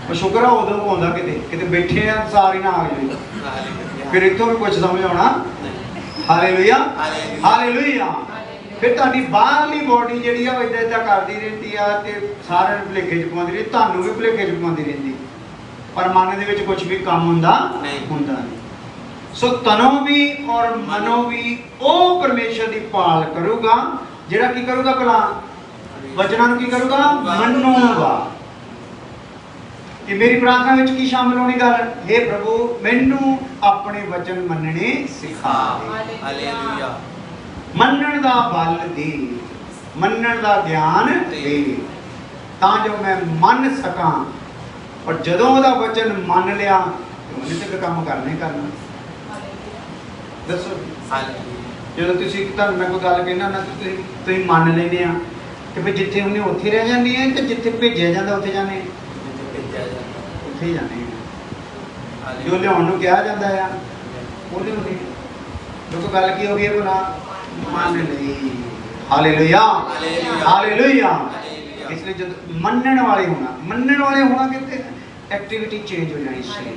ਉਹ ਸ਼ੁਕਰ ਆ ਉਦੋਂ ਆਉਂਦਾ ਕਿਤੇ ਬੈਠੇ ਆ ਸਾਰੀ ਨਾ ਆ ਜਾਵੇ, ਫਿਰ ਇੱਥੋਂ ਵੀ ਕੁਝ ਸਮਝ ਆਉਣਾ। ਹਾਲੇਲੂਇਆ। ਹਾਲੇਲੂਇਆ। ਫਿਰ ਤੁਹਾਡੀ ਬਾਹਰਲੀ ਬੋਡੀ ਜਿਹੜੀ ਆ ਉਹ ਏਦਾਂ ਏਦਾਂ ਕਰਦੀ ਰਹਿੰਦੀ ਆ ਤੇ ਸਾਰਿਆਂ ਨੂੰ ਭੁਲੇਖੇ 'ਚ ਪਾਉਂਦੀ ਰਹਿੰਦੀ, ਤੁਹਾਨੂੰ ਵੀ ਭੁਲੇਖੇ 'ਚ ਪਾਉਂਦੀ ਰਹਿੰਦੀ, ਪਰ ਮਨ ਦੇ ਵਿੱਚ ਕੁਝ ਵੀ ਕੰਮ ਹੁੰਦਾ ਨਹੀਂ। ਸੋ ਤਨੋਂ ਵੀ ਔਰ ਮਨੋਂ ਵੀ ਉਹ ਪਰਮੇਸ਼ਰ ਦੀ ਭਾਲ ਕਰੂਗਾ ਜਿਹੜਾ ਕੀ ਕਰੂਗਾ? ਭਲਾ ਵਚਨਾਂ ਨੂੰ ਕੀ ਕਰੂਗਾ? ਮੰਨੂਗਾ। ਕਿ ਮੇਰੀ ਪ੍ਰਾਰਥਨਾ ਵਿੱਚ ਕੀ ਸ਼ਾਮਿਲ ਹੋਣੀ ਗੱਲ? हे ਪ੍ਰਭੂ ਮੈਨੂੰ ਆਪਣੇ ਵਚਨ ਮੰਨਣੇ ਸਿਖਾ ਦੇ। ਹਾਲੇਲੂਇਆ। ਮੰਨਣ ਦਾ ਬਲ ਦੇ, ਮੰਨਣ ਦਾ ਗਿਆਨ ਦੇ, ਤਾਂ ਜੋ ਮੈਂ ਮੰਨ ਸਕਾਂ। ਪਰ ਜਦੋਂ ਉਹਦਾ ਵਚਨ ਮੰਨ ਲਿਆ ਤੇ ਉਹਨੇ ਤੇ ਕੰਮ ਕਰਨਾ ਹੀ ਕਰਨਾ। ਦੱਸੋ, ਜਦੋਂ ਤੁਸੀਂ ਤੁਹਾਨੂੰ ਮੈਂ ਕੋਈ ਗੱਲ ਕਹਿਣਾ ਨਾ, ਤੁਸੀਂ ਮੰਨ ਲੈਂਦੇ ਆ ਤੇ ਫਿਰ ਜਿੱਥੇ ਉਹਨੇ ਉੱਥੇ ਰਹਿ ਜਾਂਦੀ ਹੈ ਤੇ ਜਿੱਥੇ ਭੇਜਿਆ ਜਾਂਦਾ ਉੱਥੇ ਜਾਂਦੇ, ਉੱਥੇ ਹੀ ਜਾਂਦੇ ਆ। ਜੋ ਲਿਆਉਣ ਨੂੰ ਕਿਹਾ ਜਾਂਦਾ ਆ ਉਹ ਲਿਆਉਂਦੇ। ਦੇਖੋ ਗੱਲ ਕੀ ਹੋ ਗਈ? ਭਲਾ ਮੰਨ ਲਈ। ਹਾਲੇਲੂਇਆ। ਹਾਲੇਲੂਇਆ। ਇਸ ਲਈ ਜਦ ਮੰਨਣ ਵਾਲੇ ਹੋਣਾ ਕਿਤੇ ਐਕਟੀਵਿਟੀ ਚੇਂਜ ਹੋ ਜਾਣੀ ਸੀ।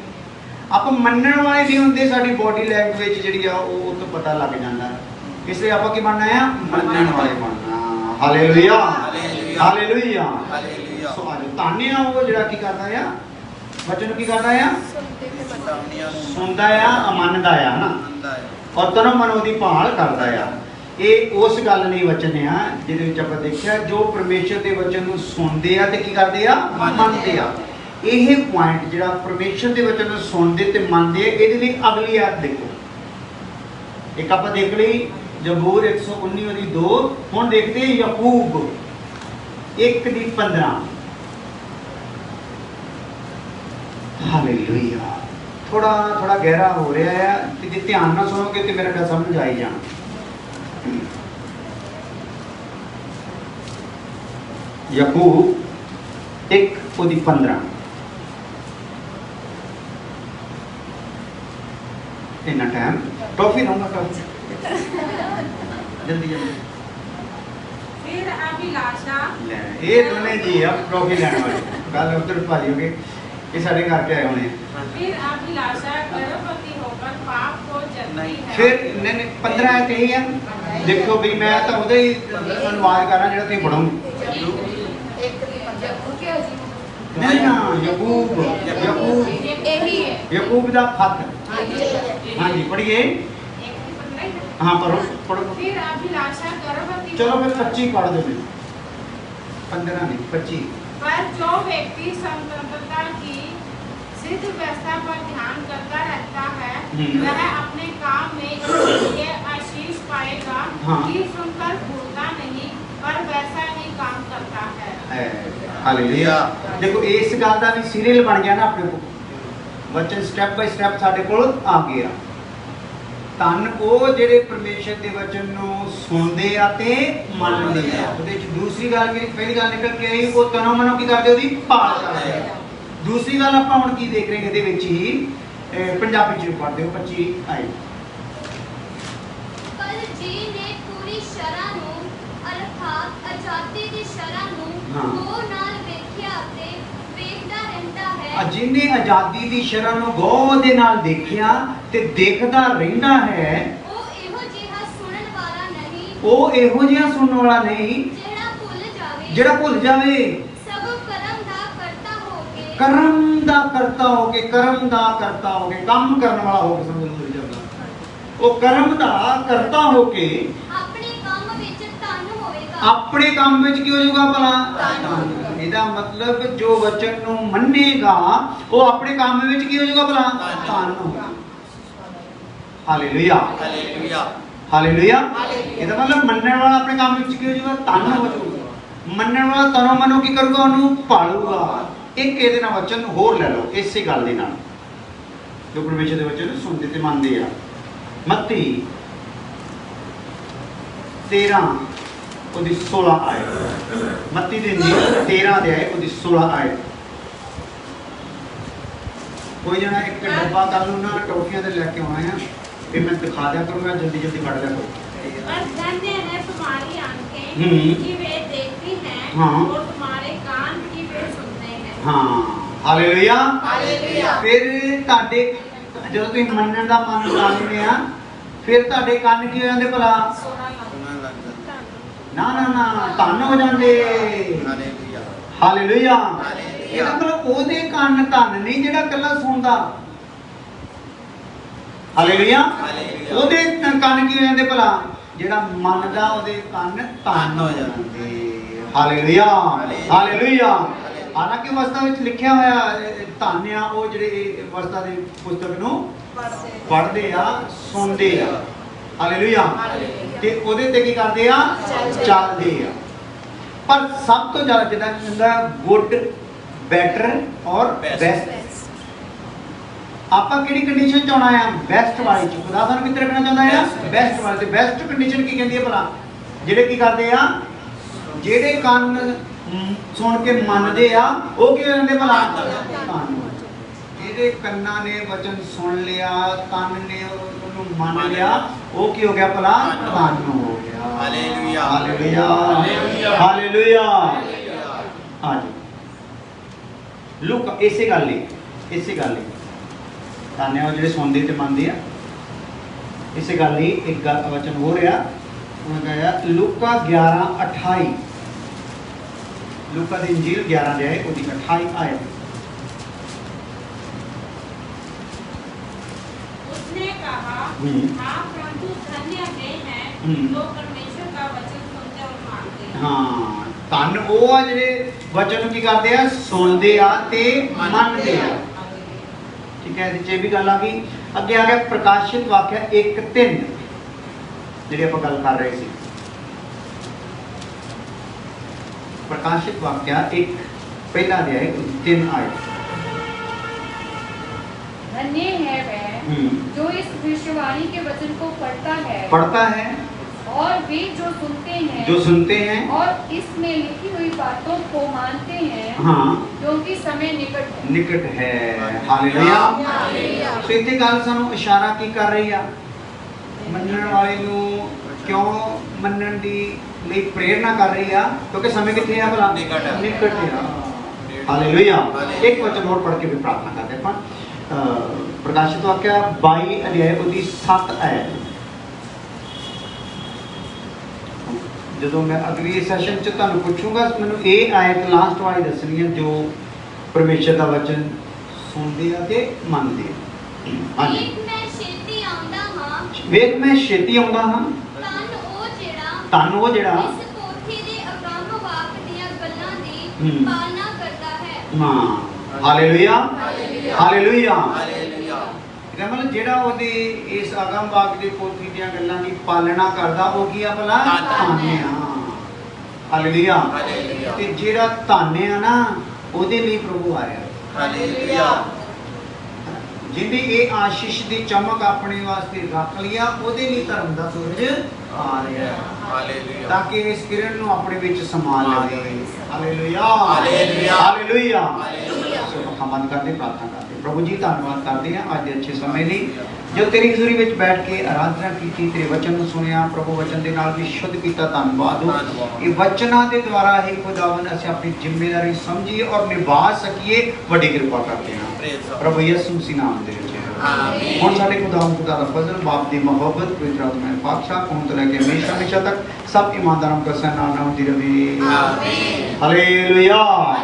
ਆਪਾਂ ਮੰਨਣ ਵਾਲੇ ਨਹੀਂ ਹੁੰਦੇ, ਸਾਡੀ ਬੋਡੀ ਲੈਂਗੁਏਜ ਜਿਹੜੀ ਆ ਉਹ ਤੋਂ ਪਤਾ ਲੱਗ ਜਾਂਦਾ। ਇਸ ਲਈ ਆਪਾਂ ਕੀ ਬਣਨਾ ਆ? ਮੰਨਣ ਵਾਲੇ ਬਣਨਾ। ਹਾਲੇਲੂਇਆ। ਹਾਲੇਲੂਇਆ। ਸੋ ਅੱਜ ਤਾਨੇ ਆ ਉਹ ਜਿਹੜਾ ਕੀ ਕਰਦਾ ਆ? ਵਚਨ ਨੂੰ ਕੀ ਕਰਦਾ ਆ? ਸੁਣਦਾ ਆ, ਮੰਨਦਾ ਆ ਨਾ, ਔਰ ਤਨੋਂ ਮਨੋਂ ਦੀ ਭਾਲ ਕਰਦਾ ਆ। ਇਹ ਉਸ ਗੱਲ ਲਈ ਵਚਨ ਆ ਜਿਹਦੇ ਵਿੱਚ ਆਪਾਂ ਦੇਖਿਆ ਜੋ ਪਰਮੇਸ਼ਰ ਦੇ ਵਚਨ ਨੂੰ ਸੁਣਦੇ ਆ ਤੇ ਕੀ ਕਰਦੇ ਆ? ਮੰਨਦੇ ਆ। ਇਹ ਪੁਆਇੰਟ ਜਿਹੜਾ ਪਰਮੇਸ਼ਰ ਦੇ ਵਚਨ ਨੂੰ ਸੁਣਦੇ ਤੇ ਮੰਨਦੇ ਆ, ਇਹਦੇ ਲਈ ਅਗਲੀ ਆਇਤ ਦੇਖੋ। ਇੱਕ ਆਪਾਂ ਦੇਖ ਲਈ ਜ਼ਬੂਰ 119 ਉਹਦੀ 2। ਹੁਣ ਦੇਖਦੇ ਯਾਕੂਬ 1:15। ਹਾਲੇਲੂਇਆ। ਥੋੜਾ ਗਹਿਰਾ ਹੋ ਰਿਹਾ ਹੈ ਤੇ ਜੇ ਧਿਆਨ ਨਾਲ ਸੁਣੋਗੇ ਤੇ ਮੇਰਾ ਗੱਲ ਸਮਝ ਆਈ ਜਾਣਾ। ਯਾਕੂਬ 1:15। इतना टाइम टॉफी रहूंगा, टॉफी जल्दी जल्दी। फिर अभिलाषा ये दोने जी अब ट्रॉफी लेने वाले कल उधर भाजी हो गए, ये साढ़े घर के आए होने। फिर अभिलाषा गर्भवती होकर पाप को जन्मती है। फिर नहीं 15 है यही है। देखो भी मैं तो उधर ही अनुवाद कर रहा जेड़ा तुम पढ़ोगे। नहीं ना याकूब यही है। याकूब दा खत। हाँ जी पढ़िए। हाँ पढ़ो पढ़ो। फिर अभिलाषा गर्भवती। चलो फिर 25 पढ़ दो। 15 नहीं 25। पर जो व्यक्ति स्वतंत्रता की सिद्ध व्यवस्था पर ध्यान करता रहता है वह अपने काम में इसलिए आशीष पाएगा कि सुनकर भूलता नहीं पर वैसा ही काम करता है। हालेलुया। देखो इस गल का भी सीरियल बन गया ना अपने को, वचन स्टेप बाय स्टेप साडे कोल आ गया। ਧੰਨ ਉਹ ਜਿਹੜੇ ਪਰਮੇਸ਼ਰ ਦੇ ਵਚਨ ਨੂੰ ਸੁਣਦੇ ਆ ਤੇ ਮੰਨਦੇ ਆ। ਉਹਦੇ ਵਿੱਚ ਦੂਸਰੀ ਗੱਲ ਕਿ ਪਹਿਲੀ ਗੱਲ ਨਿਕਲ ਕੇ ਆਈ, ਉਹ ਤਨੋਂ ਮਨੋਂ ਕੀ ਕਰਦੇ, ਉਹਦੀ ਭਾਲ ਕਰਦੇ ਆ। ਦੂਸਰੀ ਗੱਲ ਆਪਾਂ ਹੁਣ ਕੀ ਦੇਖ ਰਹੇ ਹਾਂ ਇਹਦੇ ਵਿੱਚ ਹੀ, ਪੰਜਾਬੀ ਚ ਪੜ੍ਹਦੇ ਹੋ 25 ਆਈ। ਪਰ ਜੀ ਨੇ ਪੂਰੀ ਸ਼ਰ੍ਹਾ ਨੂੰ ਅਰਥਾਤ ਆਜ਼ਾਦੀ ਦੀ ਸ਼ਰ੍ਹਾ ਨੂੰ ਗੌਰ ਨਾਲ ਵੇਖਿਆ ਤੇ ਵੇਖਦਾ ਰਹਿੰਦਾ ਹੈ। ਜਿਹਨੇ ਆਜ਼ਾਦੀ ਦੀ ਸ਼ਰ੍ਹਾ ਨੂੰ ਗੌਰ ਦੇ ਨਾਲ ਦੇਖਿਆ ਤੇ ਦੇਖਦਾ ਰਹਿੰਦਾ ਹੈ, ਉਹ ਇਹੋ ਜਿਹਾ ਸੁਣਨ ਵਾਲਾ ਨਹੀਂ, ਉਹ ਇਹੋ ਜਿਹਾ ਸੁਣਨ ਵਾਲਾ ਨਹੀਂ ਜਿਹੜਾ ਭੁੱਲ ਜਾਵੇ, ਜਿਹੜਾ ਭੁੱਲ ਜਾਵੇ, ਸਭ ਕਰਮ ਦਾ ਕਰਤਾ ਹੋ ਕੇ, ਕਰਮ ਦਾ ਕਰਤਾ ਹੋ ਕੇ, ਕਰਮ ਦਾ ਕਰਤਾ ਹੋ ਕੇ, ਕੰਮ ਕਰਨ ਵਾਲਾ ਹੋ ਕੇ, ਸਮਝ ਲਓ ਉਹ ਕਰਮ ਦਾ ਕਰਤਾ ਹੋ ਕੇ ਆਪਣੇ ਕੰਮ ਵਿੱਚ ਧੰਨ ਹੋਵੇਗਾ। ਆਪਣੇ ਕੰਮ ਵਿੱਚ ਕੀ ਹੋ ਜਾਊਗਾ ਭਲਾ? ਇਹਦਾ ਮਤਲਬ ਜੋ ਵਚਨ ਨੂੰ ਮੰਨੇਗਾ ਉਹ ਆਪਣੇ ਕੰਮ ਵਿੱਚ ਕੀ ਹੋ ਜਾਊਗਾ ਭਲਾ? ਧੰਨ ਹੋਊਗਾ। Hallelujah, hallelujah, hallelujah. ਇਹਦਾ ਮਤਲਬ ਮੰਨਣ ਵਾਲਾ ਆਪਣੇ ਕੰਮ ਵਿੱਚ ਕੀ ਹੋ ਜਾਊਗਾ? ਧੰਨ ਹੋ ਜਾਊਗਾ। ਮੰਨਣ ਵਾਲਾ ਤਨੋਂ ਮਨੋਂ ਕੀ ਕਰੂਗਾ? ਉਹਨੂੰ ਭਾਲੂਗਾ। ਇੱਕ ਇਹਦੇ ਨਾਲ ਵਚਨ ਹੋਰ ਲੈ ਲਓ ਇਸੇ ਗੱਲ ਦੇ ਨਾਲ, ਜੋ ਪਰਮੇਸ਼ਰ ਦੇ ਵਚਨ ਨੂੰ ਸੁਣਦੇ ਤੇ ਮੰਨਦੇ ਆ। ਮੱਤੀ 13 ਉਹਦੀ 16 ਆਏ। ਮੱਤੀ ਦੇ ਇੰਜੀਲ 13 ਦੇ ਆਏ ਉਹਦੀ 16 ਆਏ। ਕੋਈ ਜਣਾ ਇੱਕ ਡੱਬਾ ਕੱਲ ਨੂੰ ਨਾ ਟੋਫੀਆਂ ਦੇ ਲੈ ਕੇ ਆਉਣਾ ਹੈ, ਫਿਰ ਮੈਂ ਦਿਖਾ ਦਿਆ ਕਰੂੰਗਾ, ਜਲਦੀ ਜਲਦੀ ਕੱਢ ਲਿਆ ਕਰੋ। और धन्य है तुम्हारी आंखें कि वे देखती हैं और तुम्हारे कान की वे सुनते हैं। ਹਾਂ ਹਾਲੇਲੂਇਆ, ਹਾਲੇਲੂਇਆ। ਫਿਰ ਤੁਹਾਡੇ ਜਦੋਂ ਤੁਸੀਂ ਮੰਨਣ ਦਾ ਮਨ ਬਣਾ ਲੈਂਦੇ ਆ, ਫਿਰ ਤੁਹਾਡੇ ਕੰਨ ਕੀ ਹੋ ਜਾਂਦੇ ਭਲਾ? ਸੁਣਨ ਲੱਗ ਜਾਂਦਾ। ਨਾ ਨਾ ਨਾ, ਧੰਨ ਹੋ ਜਾਂਦੇ। Hallelujah, hallelujah. ਹਾਲੇਲੂਇਆ। ਇਹਦਾ ਮਤਲਬ ਉਹਦੇ ਕੰਨ ਧੰਨ ਨਹੀਂ ਜਿਹੜਾ ਇਕੱਲਾ ਸੁਣਦਾ। ਹਾਲੇਲੂਇਆ। ਹਾਲੇਲੂਇਆ। ਉਹਦੇ ਕੰਨ ਕੀ ਹੋ ਜਾਂਦੇ ਭਲਾ? ਜਿਹੜਾ ਮੰਨਦਾ ਉਹਦੇ ਕੰਨ ਧੰਨ ਹੋ ਜਾਂਦੇ। Hallelujah, hallelujah. ਹਾਲਾਂਕਿ ਅਵਸਥਾ ਵਿੱਚ ਲਿਖਿਆ ਹੋਇਆ ਧੰਨ ਆ ਉਹ ਜਿਹੜੇ ਅਵਸਥਾ ਦੇ ਪੁਸਤਕ ਨੂੰ ਪੜ੍ਹਦੇ ਆ, ਸੁਣਦੇ ਆ। ਹਾਲੇਲੂਇਆ। ਤੇ ਉਹਦੇ ਤੇ ਕੀ ਕਰਦੇ ਆ? ਚੱਲਦੇ ਆ। ਪਰ ਸਭ ਤੋਂ ਜ਼ਿਆਦਾ ਜਿਹੜਾ ਹੁੰਦਾ ਗੁੱਡ, ਬੈਟਰ ਔਰ ਬੈਸਟ। ਆਪਾਂ ਕਿਹੜੀ ਕੰਡੀਸ਼ਨ ਚ ਆਉਣਾ ਆ? ਬੈਸਟ ਵਾਲੀ ਚ। ਖੁਦਾ ਸਾਨੂੰ ਕਿੱਥੇ ਰੱਖਣਾ ਚਾਹੁੰਦਾ ਆ? ਬੈਸਟ ਵਾਲੀ। ਤੇ ਬੈਸਟ ਕੰਡੀਸ਼ਨ ਕੀ ਕਹਿੰਦੀ ਹੈ ਭਲਾ? ਜਿਹੜੇ ਕੀ ਕਰਦੇ ਆ? ਜਿਹੜੇ ਕੰਨ ਸੁਣ ਕੇ ਮੰਨਦੇ ਆ, ਉਹ ਕੀ ਹੁੰਦੇ ਭਲਾ? ਧੰਨ। ਇਹਦੇ ਕੰਨਾਂ ਨੇ ਵਚਨ ਸੁਣ ਲਿਆ, ਤਨ ਨੇ ਉਹਨੂੰ ਮੰਨ ਲਿਆ, ਉਹ ਕੀ ਹੋ ਗਿਆ ਭਲਾ? ਧੰਨ ਹੋ ਗਿਆ। Hallelujah, hallelujah, hallelujah. ਹਾਂਜੀ, ਲੂਕਾ ਇਸੇ ਗੱਲ ਲਈ ਧੰਨ ਆ ਉਹ ਜਿਹੜੇ ਸੁਣਦੇ ਤੇ ਮੰਨਦੇ ਆ। ਇਸੇ ਗੱਲ ਲਈ ਇੱਕ ਗੱਲ ਵਚਨ ਹੋ ਰਿਹਾ, ਉਹਨਾਂ ਕਹਾ ਲੂਕਾ 11:28। लूका दी इंजील 11 अध्याय उसकी 28 आयत। उसने कहा, आप परंतु धन्य वे हैं जो परमेश्वर का वचन सुनते और मानते हैं। हाँ, धन वो आ जिहड़े वचन की करते हैं, सुनते आ ते मनते आ। ठीक है, ये भी गल आ गई। अगे आ गया प्रकाशित वाक्य 1:3 जिहड़ी आपां गल कर रहे सी। प्रकाशित वाक्य 1 पहला अध्याय 3 आयत। धन्य है वह जो इस भविष्यवाणी के वचन को पढ़ता है और वे जो सुनते हैं और इसमें लिखी हुई बातों को मानते हैं। हाँ, क्योंकि समय निकट है। हालेलुया। तो इतने गल सानू इशारा की कर रही है? मनण वाले नू क्यों मनण दी ਲਈ प्रेरणा कर रही है? क्योंकि समय कितने है भला? निकट है। हालेलुया। एक वचन और पढ़ के भी प्रार्थना करते हैं अपन। प्रकाशित वाक्य 22 अध्याय उसकी 7 आयत। जो मैं अगली सेशन च तुहानू पूछूंगा, मैनू ये आयत लास्ट वाली दसनी है जो परमेश्वर का वचन सुनते हैं ते मनते हैं। हाँ जी। वेख मैं छेती आउंदा हां। धन वो जिहड़ा इस पोथी दे अगम वाक दीयां गल्लां दी पालना करता है। हां, हालेलुया, हालेलुया। ਇਹਦਾ ਮਤਲਬ ਜਿਹੜਾ ਉਹਦੇ ਇਸ ਅਗਮ ਵਾਕ ਦੀ ਪੋਥੀ ਦੀਆਂ ਗੱਲਾਂ ਦੀ ਪਾਲਣਾ ਕਰਦਾ ਉਹ ਕੀ ਆ ਭਲਾ? ਧੰਨ ਆ। ਹਾਲੇਲੂਇਆ। ਤੇ ਜਿਹੜਾ ਧੰਨ ਆ ਨਾ, ਉਹਦੇ ਲਈ ਪ੍ਰਭੂ ਆਇਆ। ਹਾਲੇਲੂਇਆ। ਜਿਹਨੇ ਇਹ ਆਸ਼ੀਸ਼ ਦੀ ਚਮਕ ਆਪਣੇ ਵਾਸਤੇ ਰੱਖ ਲਿਆ, ਉਹਦੇ ਲਈ ਧਰਮ ਦਾ ਸੂਰਜ ਆ ਰਿਹਾ ਹਾਲੇਲੂਇਆ ਤਾਂ ਕਿ ਇਸ ਕਿਰਨ ਨੂੰ ਆਪਣੇ ਵਿੱਚ ਸਮਾ ਲਵੇ। Hallelujah hallelujah hallelujah. ਹਾਲੇਲੂਇਆ। ਸੋ ਆਪਾਂ ਮੰਨ ਕਰਦੇ, ਪ੍ਰਾਰਥਨਾ ਕਰਦੇ। ਪ੍ਰਭੂ ਜੀ ਧੰਨਵਾਦ ਕਰਦੇ ਹਾਂ ਅੱਜ ਦੇ ਅੱਛੇ ਸਮੇਂ ਲਈ ਜੋ ਤੇਰੀ ਹਜ਼ੂਰੀ ਵਿੱਚ ਬੈਠ ਕੇ ਆਰਾਧਨਾ ਕੀਤੀ, ਤੇਰੇ ਵਚਨ ਨੂੰ ਸੁਣਿਆ ਪ੍ਰਭੂ, ਵਚਨ ਦੇ ਨਾਲ ਵੀ ਸ਼ੁੱਧ ਕੀਤਾ। ਧੰਨਵਾਦ ਹੋ ਇਹ ਵਚਨਾਂ ਦੇ ਦੁਆਰਾ ਹੀ ਖੁਦਾਵੰਦ ਅਸੀਂ ਆਪਣੀ ਜ਼ਿੰਮੇਵਾਰੀ ਸਮਝੀਏ ਔਰ ਨਿਭਾ ਸਕੀਏ। ਵੱਡੀ ਕਿਰਪਾ ਕਰਦੇ ਹਾਂ ਪ੍ਰਭੂ ਯਿਸੂ ਮਸੀਹ ਨਾਮ ਦੇ ਵਿੱਚ। ਆਮੀਨ। ਹੁਣ ਸਾਡੇ ਖੁਦਾਵੰਦ ਖੁਦਾ ਦਾ ਫਜ਼ਲ, ਬਾਪ ਦੀ ਮੁਹੱਬਤ, ਪਵਿੱਤਰ ਆਤਮਾ ਦੇ ਪਾਤਸ਼ਾਹ ਹੁਣ ਤੋਂ ਲੈ ਕੇ ਹਮੇਸ਼ਾ ਹਮੇਸ਼ਾ ਤੱਕ ਸਭ ਈਮਾਨਦਾਰਾਂ ਦਾ ਨਾਮ ਦੀ ਰਵੇ। ਆਮੀਨ। ਹਾਲੇਲੂਇਆ।